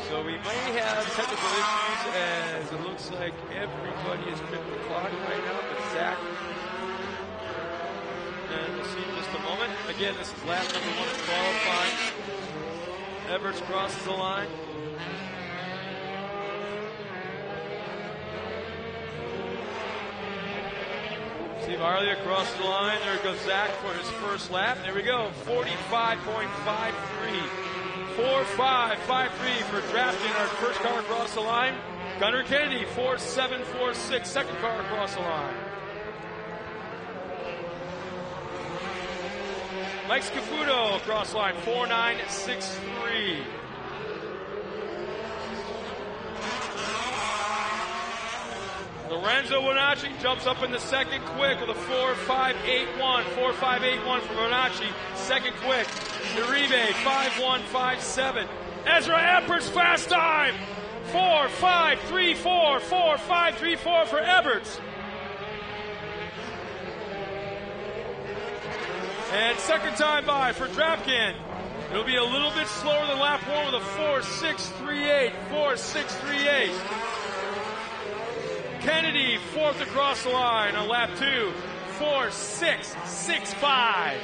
So we may have technical issues as it looks like everybody is tripping the clock right now, but Zach. And we'll see in just a moment. Again, this is lap number 1 of qualifying. Everts crosses the line. Steve Arlia crosses the line. There goes Zach for his first lap. There we go. 45.53. 4.553 for Drapkin, our first car across the line. Gunnar Kennedy, 4.746, second car across the line. Mike Scafuto across the line, 4.963. Lorenzo Bonacci jumps up in the second quick with a 4.581. 4.581 for Bonacci, second quick. Uribe, 5.157. Ezra Eberts, fast time. 4.534. 4.534 for Eberts. And second time by for Drapkin. It'll be a little bit slower than lap 1 with a 4.638. 4.638. Kennedy, fourth across the line on lap 2. 4.665.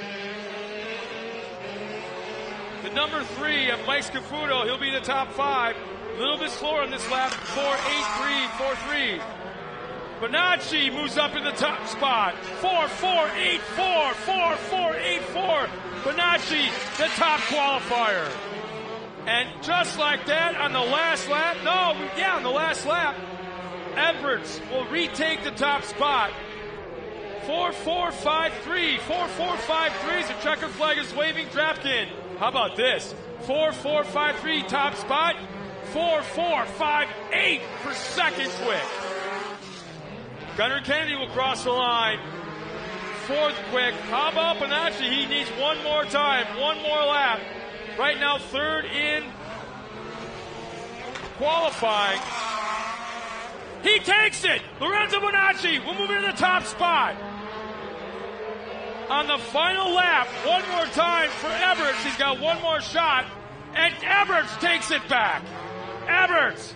The number 3 of Mike Scafuto, he'll be the top 5. A little bit slower on this lap, 4.8343. Bonacci moves up in the top spot, 4.484. 4.484. Bonacci, the top qualifier. And just like that, on the last lap, on the last lap, Everts will retake the top spot. 4.453. 4.453 as the checker flag is waving. Drapkin. How about this? 4.453 top spot. 4.458 for second quick. Gunnar Kennedy will cross the line. Fourth quick. How about Bonacci? He needs one more time, one more lap. Right now, third in qualifying. He takes it. Lorenzo Bonacci will move into the top spot. On the final lap, one more time for Everts. He's got one more shot, and Everts takes it back. Everts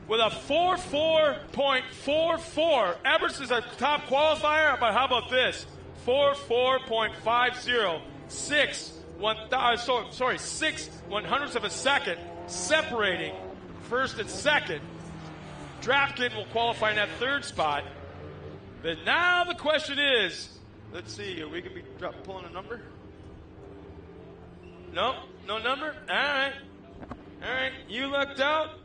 with a 4.4.44. Everts is a top qualifier, but how about this? 4.4.50. 6 6 100ths of a second separating first and second. Draft Kit will qualify in that third spot. But now the question is, let's see, are we going to be pulling a number? No number? All right. You lucked out,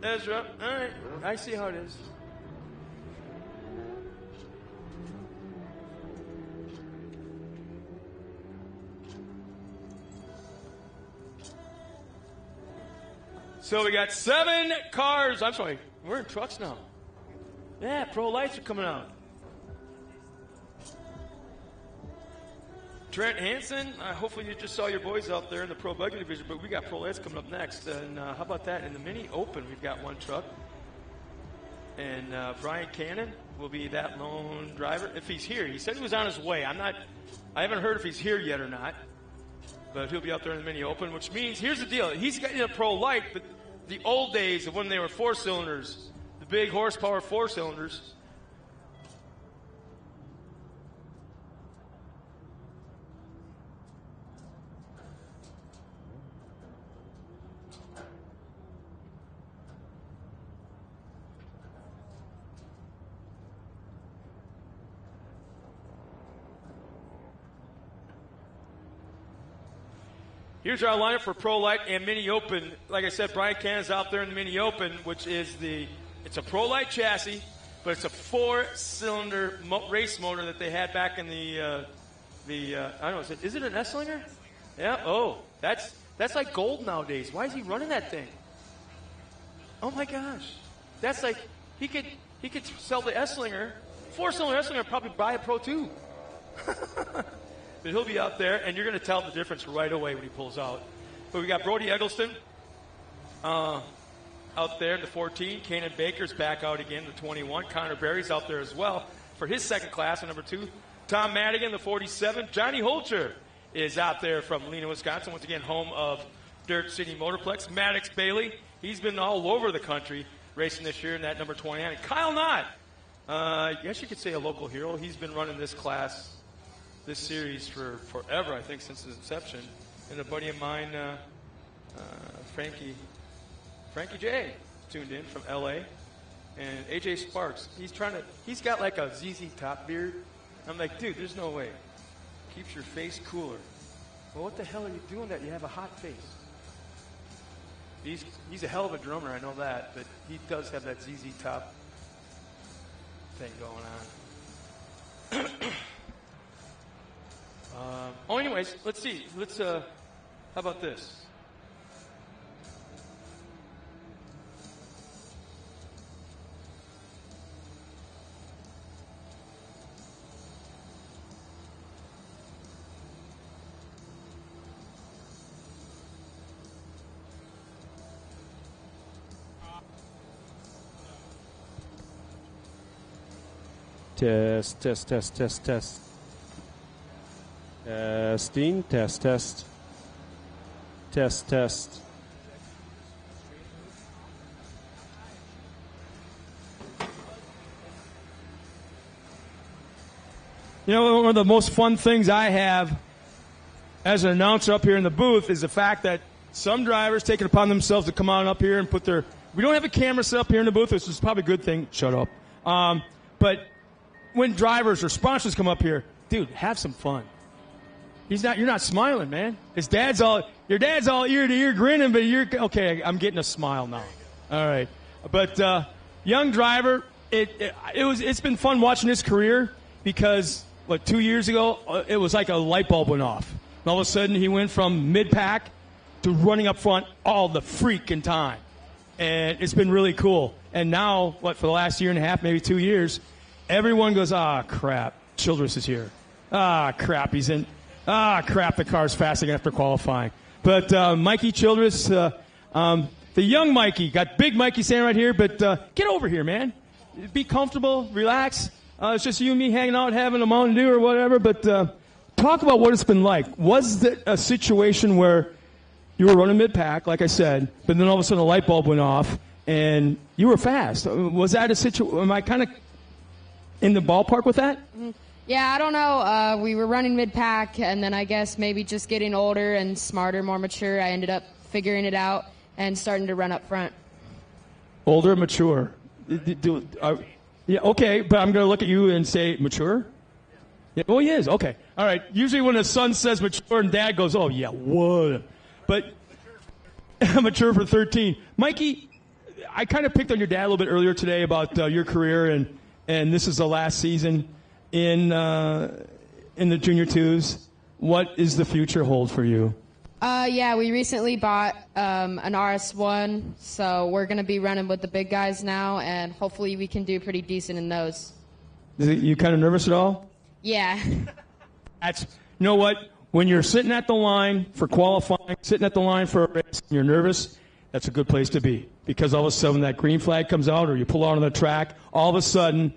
Ezra. All right. I see how it is. So we got 7 cars. I'm sorry, we're in trucks now. Yeah, pro lights are coming out. Trent Hansen, hopefully you just saw your boys out there in the pro buggy division, but we got pro lights coming up next. And how about that? In the mini open, we've got 1 truck. And Brian Cannon will be that lone driver if he's here. He said he was on his way. I haven't heard if he's here yet or not. But he'll be out there in the mini open, which means, here's the deal. He's getting a pro light, but the old days of when they were 4-cylinders, the big horsepower 4-cylinders. Here's our lineup for Pro Light and Mini Open. Like I said, Brian Cannon's out there in the Mini Open, which is it's a Pro Light chassis, but it's a 4-cylinder race motor that they had back in I don't know, is it an S-slinger? Yeah. Oh, that's like gold nowadays. Why is he running that thing? Oh my gosh, that's like he could sell the S-slinger, 4-cylinder S-slinger, probably buy a Pro 2. But he'll be out there, and you're going to tell the difference right away when he pulls out. But we got Brody Eggleston out there in the 14. Kanan Baker's back out again, the 21. Connor Berry's out there as well for his second class, number 2. Tom Madigan, the 47. Johnny Holcher is out there from Lena, Wisconsin, once again home of Dirt City Motorplex. Maddox Bailey, he's been all over the country racing this year in that number 29. And Kyle Knott, I guess you could say a local hero. He's been running this class, this series for forever, I think, since its inception. And a buddy of mine, Frankie J, tuned in from LA. And AJ Sparks, he's got like a ZZ Top beard. I'm like, dude, there's no way. Keeps your face cooler. Well, what the hell are you doing that you have a hot face? He's a hell of a drummer, I know that, but he does have that ZZ Top thing going on. Anyways, let's see. How about this? Test. Testing, test. You know, one of the most fun things I have as an announcer up here in the booth is the fact that some drivers take it upon themselves to come on up here and put their... We don't have a camera set up here in the booth, which is probably a good thing. Shut up. But when drivers or sponsors come up here, dude, have some fun. You're not smiling, man. Your dad's all ear to ear grinning, but okay, I'm getting a smile now. All right. But, young driver, it's been fun watching his career because, 2 years ago, it was like a light bulb went off. And all of a sudden he went from mid-pack to running up front all the freaking time. And it's been really cool. And now, for the last year and a half, maybe 2 years, everyone goes, crap, Childress is here. Crap, he's in. Crap, the car's fasting after qualifying. But Mikey Childress, the young Mikey, got big Mikey standing right here, but get over here, man. Be comfortable, relax. It's just you and me hanging out, having a Mountain Dew or whatever, but talk about what it's been like. Was it a situation where you were running mid-pack, like I said, but then all of a sudden a light bulb went off, and you were fast? Was that a situation? Am I kind of in the ballpark with that? Yeah, I don't know. We were running mid-pack, and then I guess maybe just getting older and smarter, more mature, I ended up figuring it out and starting to run up front. Older, mature. Yeah, okay, but I'm going to look at you and say mature? Yeah, oh, he is. Okay. All right. Usually when a son says mature and dad goes, oh, yeah, what? But mature for 13. Mikey, I kind of picked on your dad a little bit earlier today about your career, and this is the last season in the junior twos. What is the future hold for you? Yeah, we recently bought an RS1, so we're going to be running with the big guys now, and hopefully we can do pretty decent in those. You kind of nervous at all? Yeah. You know what? When you're sitting at the line for qualifying, sitting at the line for a race, and you're nervous, that's a good place to be. Because all of a sudden that green flag comes out or you pull out on the track, all of a sudden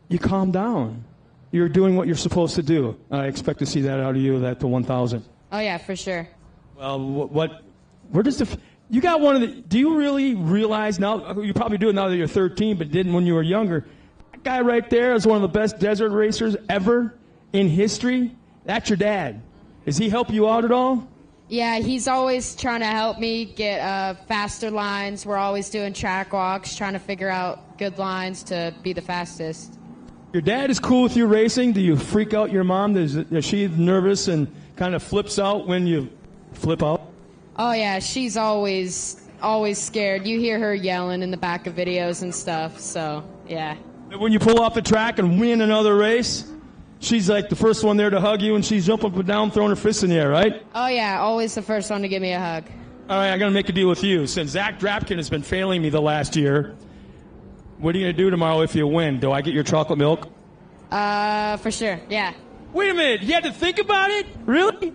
you calm down. You're doing what you're supposed to do. I expect to see that out of you at the 1,000. Oh, yeah, for sure. Well, where does you got one of the, do you really realize now, you probably do it now that you're 13, but didn't when you were younger, that guy right there is one of the best desert racers ever in history? That's your dad. Does he help you out at all? Yeah, he's always trying to help me get faster lines. We're always doing track walks, trying to figure out good lines to be the fastest. Your dad is cool with you racing. Do you freak out your mom? Is she nervous and kind of flips out when you flip out? Oh, yeah, she's always scared. You hear her yelling in the back of videos and stuff, so, yeah. When you pull off the track and win another race, she's like the first one there to hug you, and she's jumping up and down, throwing her fists in the air, right? Oh, yeah, always the first one to give me a hug. All right, I'm going to make a deal with you. Since Zach Drapkin has been failing me the last year, what are you going to do tomorrow if you win? Do I get your chocolate milk? For sure, yeah. Wait a minute, you had to think about it? Really?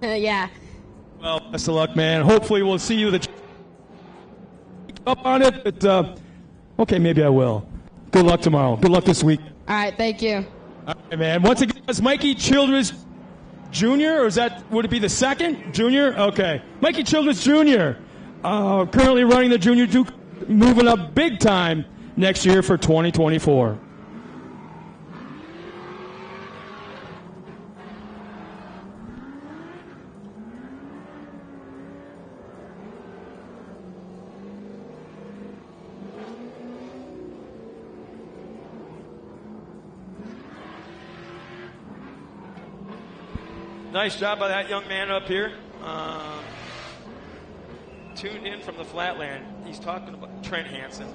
Yeah. Well, best of luck, man. Hopefully we'll see you up on it, but okay, maybe I will. Good luck tomorrow. Good luck this week. All right, thank you. All right, man. Once again, it's Mikey Childress Jr., or would it be the second? Junior? Okay. Mikey Childress Jr., currently running the Junior Duke, moving up big time next year for 2024. Nice job by that young man up here. Tuned in from the Flatland. He's talking about Trent Hansen.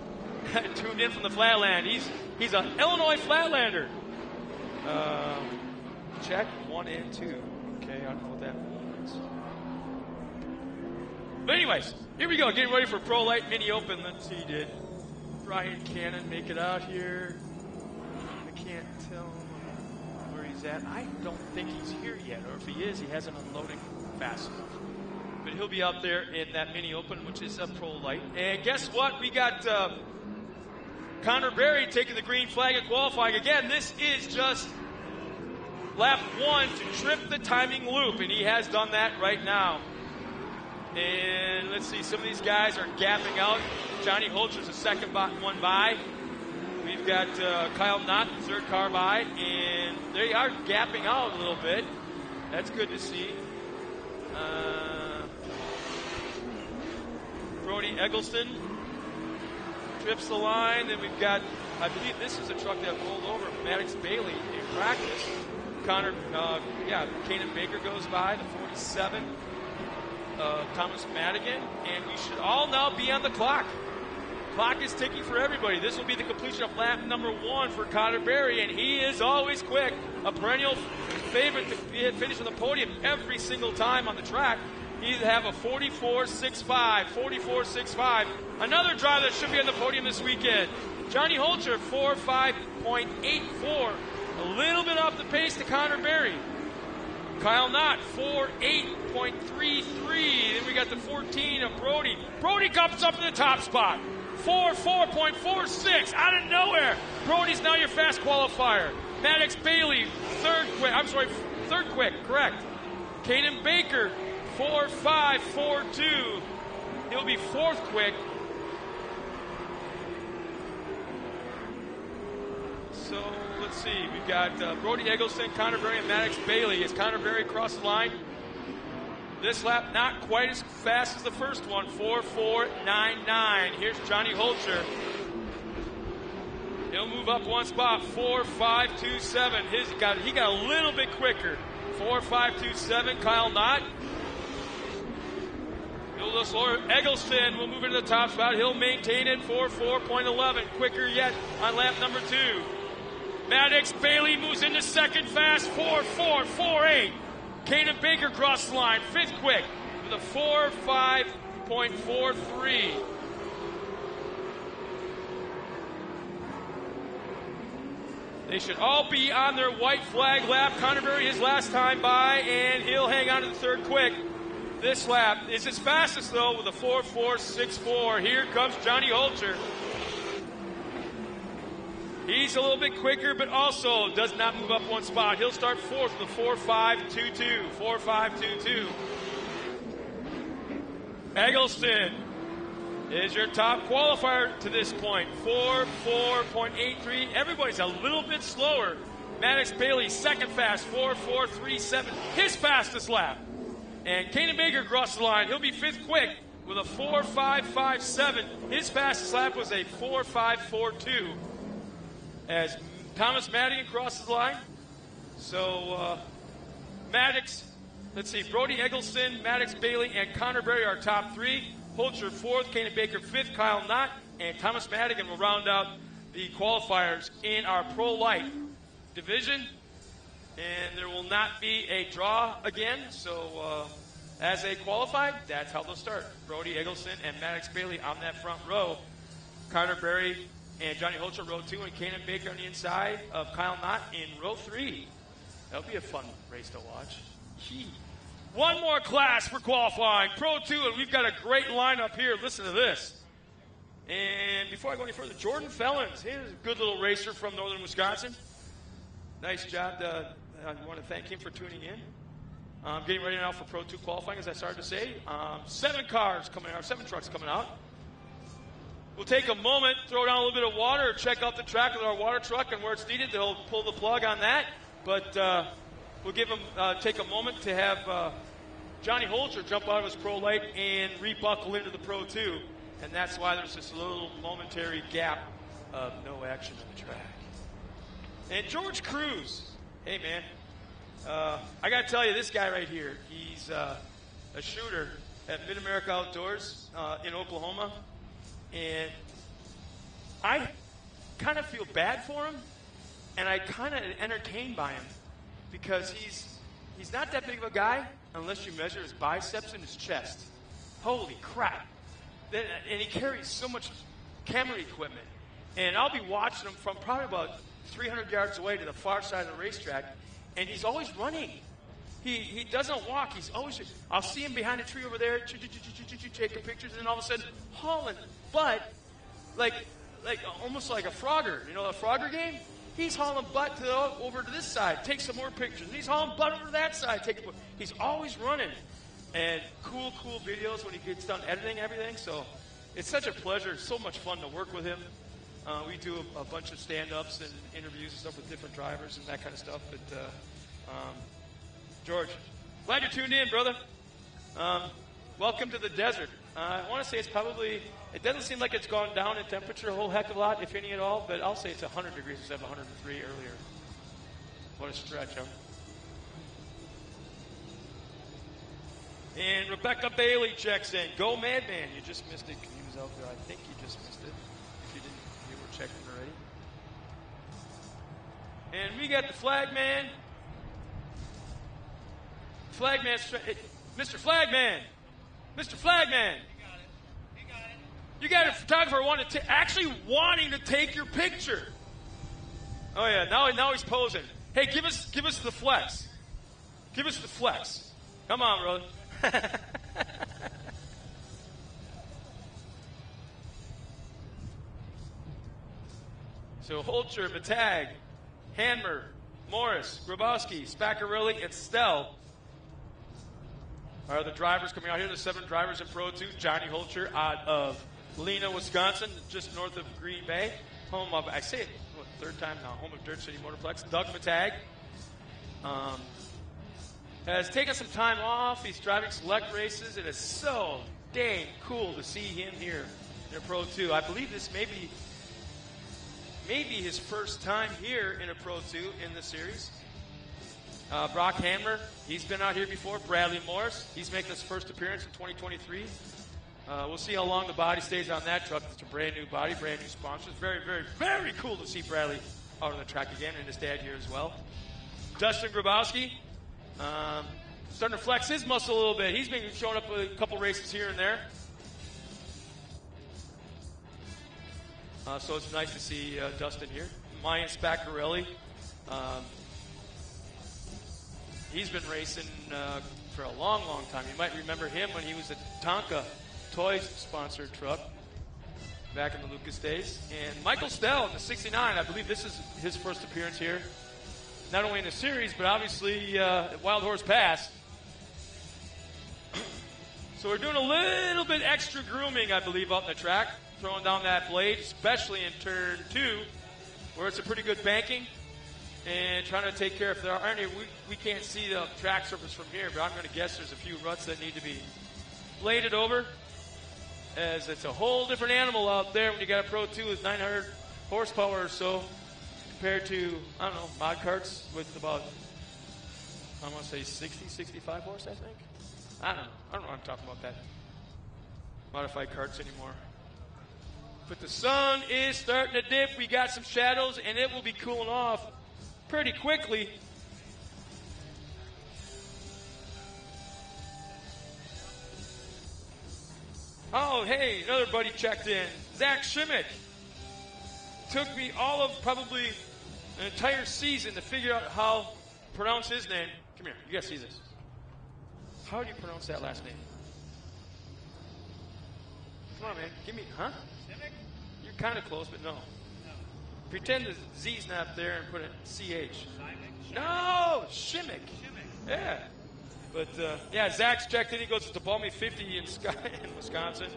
Tuned in from the Flatland. He's an Illinois Flatlander. Check 1 and 2. Okay, I don't know what that means. But anyways, here we go. Getting ready for Pro Light Mini Open. Let's see, did Brian Cannon make it out here? I can't tell where he's at. I don't think he's here yet, or if he is, he hasn't unloaded fast enough. But he'll be out there in that Mini Open, which is a Pro Light. And guess what? We got Connor Berry taking the green flag at qualifying. Again, this is just lap 1 to trip the timing loop, and he has done that right now. And let's see, some of these guys are gapping out. Johnny Holcher's the second one by. We've got Kyle Knott, the third car by, and they are gapping out a little bit. That's good to see. Brody Eggleston trips the line. Then we've got, I believe this is a truck that rolled over Maddox Bailey in practice. Kanan Baker goes by, the 47. Thomas Madigan, and we should all now be on the clock. Clock is ticking for everybody. This will be the completion of lap number 1 for Connor Berry, and he is always quick. A perennial favorite to finish on the podium every single time on the track. He'd have a 44.65, 44.65. Another driver that should be on the podium this weekend. Johnny Holcher, 4.5.84. A little bit off the pace to Connor Berry. Kyle Knott, 4.8.33. Then we got the 14 of Brody. Brody comes up in the top spot. 4.46 out of nowhere. Brody's now your fast qualifier. Maddox Bailey, third quick, correct. Kanan Baker, 4.5.42. He'll be fourth quick. So let's let's see. We've got Brody Eggleston, Connor Berry, and Maddox Bailey. As Connor Berry crosses the line, this lap not quite as fast as the first one, 4.499. Here's Johnny Holcher. He'll move up one spot, 4.527. He got a little bit quicker, 4.527. Kyle Knott. A little slower. Eggleston will move into the top spot. He'll maintain it, 4.11. Quicker yet on lap number 2. Maddox Bailey moves into second fast, 4.48. Kaden Baker crosses the line, 5th quick with a 4.5.43. They should all be on their white flag lap. Connor Berry his last time by, and he'll hang on to the 3rd quick. This lap is his fastest, though, with a 4.464. Here comes Johnny Holcher. He's a little bit quicker, but also does not move up one spot. He'll start 4th with a 4.522. 4.522. Eggleston is your top qualifier to this point. 4.83. Everybody's a little bit slower. Maddox Bailey, second fast, 4.437. His fastest lap. And Kaden Baker crosses the line. He'll be 5th quick with a 4.557. His fastest lap was a 4.542. As Thomas Madigan crosses the line. So, Maddox, let's see, Brody Eggleston, Maddox Bailey, and Connor Berry are top 3. Holcher 4th, Kaden Baker 5th, Kyle Knott, and Thomas Madigan will round out the qualifiers in our Pro Light division. And there will not be a draw again, so as they qualified, that's how they'll start. Brody Eggleston and Maddox Bailey on that front row. Connor Berry and Johnny Holcher row 2, and Kaden Baker on the inside of Kyle Knott in row 3. That'll be a fun race to watch. One more class for qualifying, Pro 2, and we've got a great lineup here. Listen to this. And before I go any further, Jordan Fellens, he's a good little racer from northern Wisconsin. Nice job. I want to thank him for tuning in. Getting ready now for Pro 2 qualifying, as I started to say. 7 trucks coming out. We'll take a moment, throw down a little bit of water, check out the track with our water truck, and where it's needed, they'll pull the plug on that. But we'll take a moment to have Johnny Holcher jump out of his Pro Light and rebuckle into the Pro 2. And that's why there's this little momentary gap of no action on the track. And George Cruz. Hey, man, I got to tell you, this guy right here, he's a shooter at Mid-America Outdoors in Oklahoma. And I kind of feel bad for him, and I kind of entertained by him because he's not that big of a guy unless you measure his biceps and his chest. Holy crap. And he carries so much camera equipment. And I'll be watching him from probably about 300 yards away to the far side of the racetrack, and he's always running. He doesn't walk. He's always. I'll see him behind a tree over there, taking pictures, and then all of a sudden hauling butt, like almost like a Frogger. You know, a Frogger game. He's hauling butt over to this side, take some more pictures. And he's hauling butt over to that side, he's always running, and cool videos when he gets done editing everything. So it's such a pleasure, so much fun to work with him. We do a bunch of stand-ups and interviews and stuff with different drivers and that kind of stuff. But George, glad you're tuned in, brother. Welcome to the desert. I want to say it doesn't seem like it's gone down in temperature a whole heck of a lot, if any at all, but I'll say it's 100 degrees instead of 103 earlier. What a stretch, huh? And Rebecca Bailey checks in. Go Madman. You just missed it. He was out there. I think you just missed it. If you didn't, you were checking already. And we got the Flagman. Mr. Flagman. Mr. Flagman. You got a photographer actually wanting to take your picture. Oh yeah, now he's posing. Hey, give us the flex. Give us the flex. Come on, brother. So Holcher, Matag, Hanmer, Morris, Grabowski, Spaccarelli, and Stell are the drivers coming out here. The 7 drivers in Pro 2. Johnny Holcher out of Lena, Wisconsin, just north of Green Bay, home of, third time now, home of Dirt City Motorplex. Doug Matag has taken some time off. He's driving select races. It is so dang cool to see him here in a Pro 2. I believe this may be his first time here in a Pro 2 in the series. Brock Hammer, he's been out here before. Bradley Morris, he's making his first appearance in 2023. We'll see how long the body stays on that truck. It's a brand new body, brand new sponsors. Very, very, very cool to see Bradley out on the track again, and his dad here as well. Dustin Grabowski, starting to flex his muscle a little bit. He's been showing up a couple races here and there. So it's nice to see Dustin here. Mayan Spaccarelli, he's been racing for a long, long time. You might remember him when he was a Tonka Toys-sponsored truck back in the Lucas days. And Michael Stell in the 69, I believe this is his first appearance here. Not only in the series, but obviously at Wild Horse Pass. So we're doing a little bit extra grooming, I believe, out in the track. Throwing down that blade, especially in turn 2, where it's a pretty good banking. And trying to take care of, if there are any, we can't see the track surface from here, but I'm going to guess there's a few ruts that need to be bladed over, as it's a whole different animal out there when you got a Pro 2 with 900 horsepower or so, compared to, I don't know, mod carts with about, I want to say 60, 65 horse, I think. I don't know what I'm talking about that. Modified carts anymore. But the sun is starting to dip. We got some shadows, and it will be cooling off pretty quickly. Oh, hey, another buddy checked in. Zach Schimmick. Took me all of probably an entire season to figure out how to pronounce his name. Come here, you guys see this. How do you pronounce that last name? Come on, man. Give me, huh? You're kind of close, but no. Pretend the Z's not there and put a CH. No, Schimmick. Yeah. But, yeah, Zach's checked in. He goes to Balmy 50 in Wisconsin.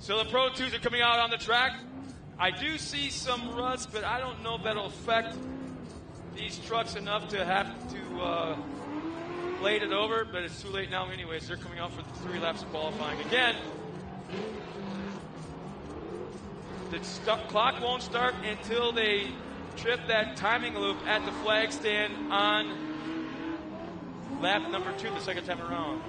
So the Pro 2s are coming out on the track. I do see some ruts, but I don't know if that'll affect these trucks enough to have to blade it over. But it's too late now anyways. They're coming out for the 3 laps of qualifying again. The clock won't start until they trip that timing loop at the flag stand on lap number 2 the second time around.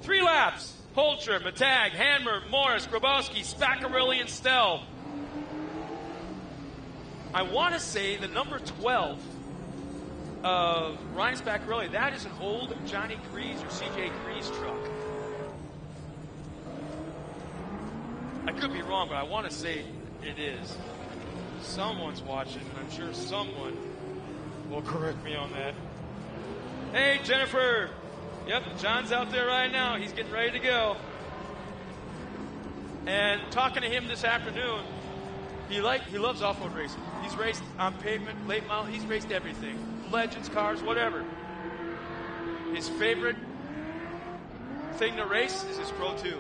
3 laps. Holcher, Matag, Hammer, Morris, Grabowski, Spaccarelli, and Stell. I want to say the number 12 of Ryan Spaccarelli, that is an old Johnny Grease or CJ Grease truck. I could be wrong, but I want to say it is. Someone's watching, and I'm sure someone will correct me on that. Hey, Jennifer. Yep, John's out there right now. He's getting ready to go. And talking to him this afternoon, he loves off-road racing. He's raced on pavement, late model. He's raced everything. Legends, cars, whatever. His favorite thing to race is his Pro 2.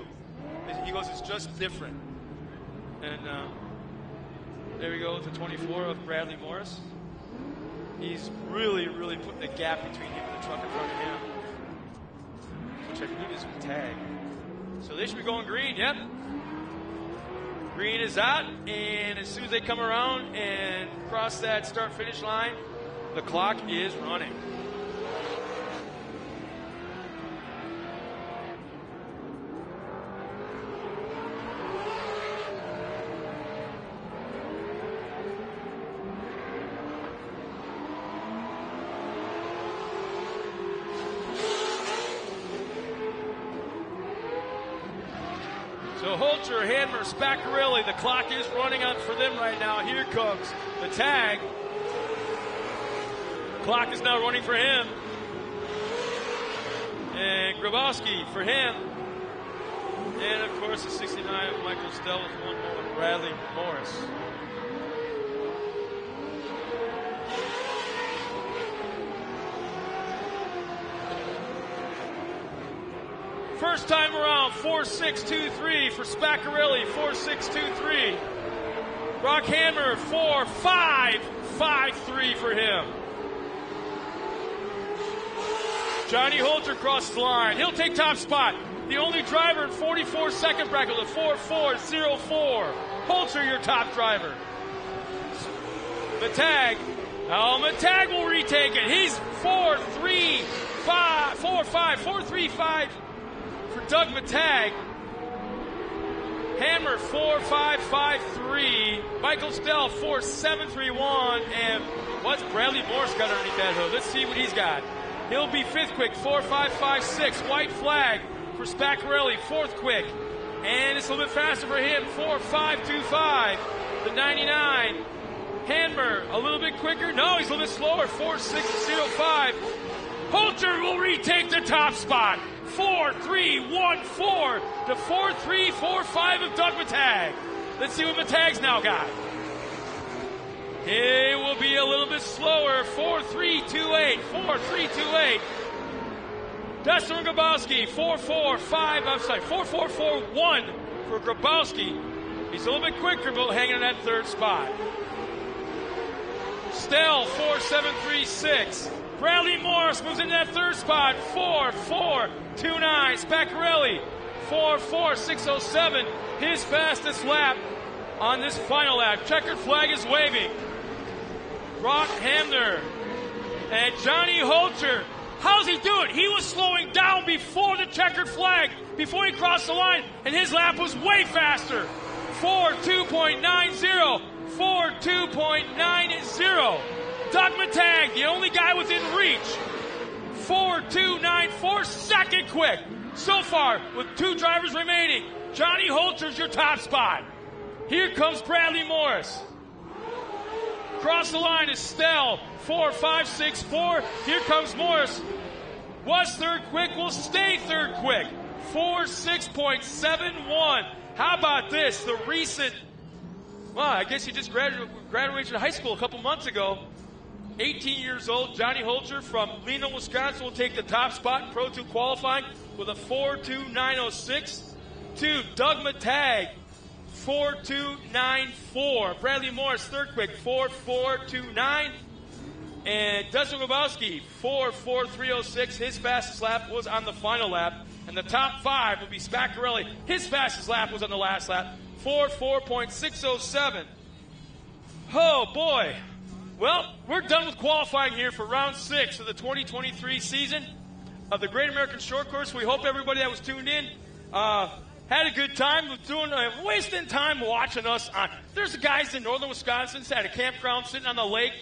He goes, it's just different. And there we go with the 24 of Bradley Morris. He's really, really putting a gap between him and the truck in front of him, which I believe is a tag. So they should be going green, yep. Green is out, and as soon as they come around and cross that start-finish line, the clock is running. So Holcher, Hammer, Spaccarelli, the clock is running out for them right now. Here comes the tag. Clock is now running for him. And Grabowski for him. And of course the 69 of Michael Stell with one more, Bradley Morris. First time around, 4.623 for Spaccarelli, 4.623. Brock Hammer, 4.553 for him. Johnny Holter crosses the line. He'll take top spot. The only driver in 44-second bracket with a 4.404. Holter, your top driver. Matag. Oh, Matag will retake it. He's 4.35 for Doug Matag. Hammer 4.553. Michael Stell 4.731. And what's Bradley Morris got underneath that hood? Let's see what he's got. He'll be fifth quick, 4.556. White flag for Spaccarelli, fourth quick. And it's a little bit faster for him, 4.525. The 99. Hammer a little bit quicker. No, he's a little bit slower, 4.605. Holter will retake the top spot. 4.314 to 4.345 of Doug Matag. Let's see what Matag's now got. He will be a little bit slower, 4.328, 4.328. Dustin Grabowski, 4.441 for Grabowski. He's a little bit quicker, but hanging in that third spot. Stell, 4.736. Bradley Morris moves into that third spot, 4.429. Spaccarelli, 4.4607. His fastest lap on this final lap. Checkered flag is waving. Brock Hamner and Johnny Holter. How's he doing? He was slowing down before the checkered flag, before he crossed the line, and his lap was way faster. 4.2.90. 4.2.90. Doug Matag, the only guy within reach. 4.294, second quick. So far, with two drivers remaining, Johnny Holter's your top spot. Here comes Bradley Morris. Across the line is Stell, 4.564. Here comes Morris. Was third quick, will stay third quick. 4.6.71. How about this? The recent, well, I guess he just graduated high school a couple months ago. 18 years old, Johnny Holter from Leno, Wisconsin will take the top spot in Pro 2 qualifying with a 4.2906. To Doug Matag, 4.294. Bradley Morris, third quick, 4.429. And Dustin Grabowski, 4.4306. His fastest lap was on the final lap. And the top five will be Spaccarelli. His fastest lap was on the last lap, 4.607. Oh, boy. Well, we're done with qualifying here for round 6 of the 2023 season of the Great American Short Course. We hope everybody that was tuned in had a good time wasting time watching us. There's guys in northern Wisconsin at a campground sitting on the lake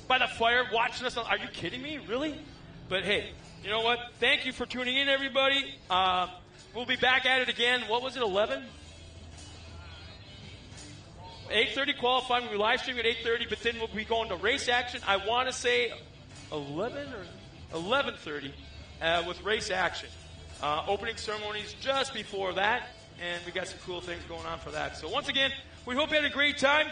by the fire watching us. Are you kidding me? Really? But hey, you know what? Thank you for tuning in, everybody. We'll be back at it again. What was it, 11? 8:30 qualifying. We'll be live streaming at 8:30, but then we'll be going to race action. I want to say 11 or 11:30 with race action. Opening ceremonies just before that, and we got some cool things going on for that. So once again, we hope you had a great time.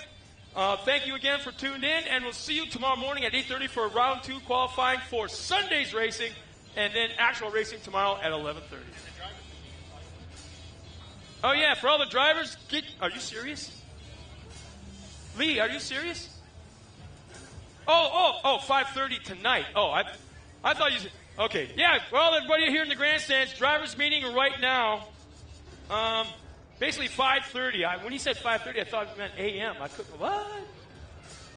Thank you again for tuning in, and we'll see you tomorrow morning at 8:30 for round 2 qualifying for Sunday's racing, and then actual racing tomorrow at 11:30. Oh yeah, for all the drivers, are you serious? Lee, are you serious? Oh, 5:30 tonight. Oh, I thought you said, okay. Yeah, well, everybody here in the grandstands, drivers meeting right now. Basically 5:30. When he said 5:30, I thought it meant a.m. I couldn't, what?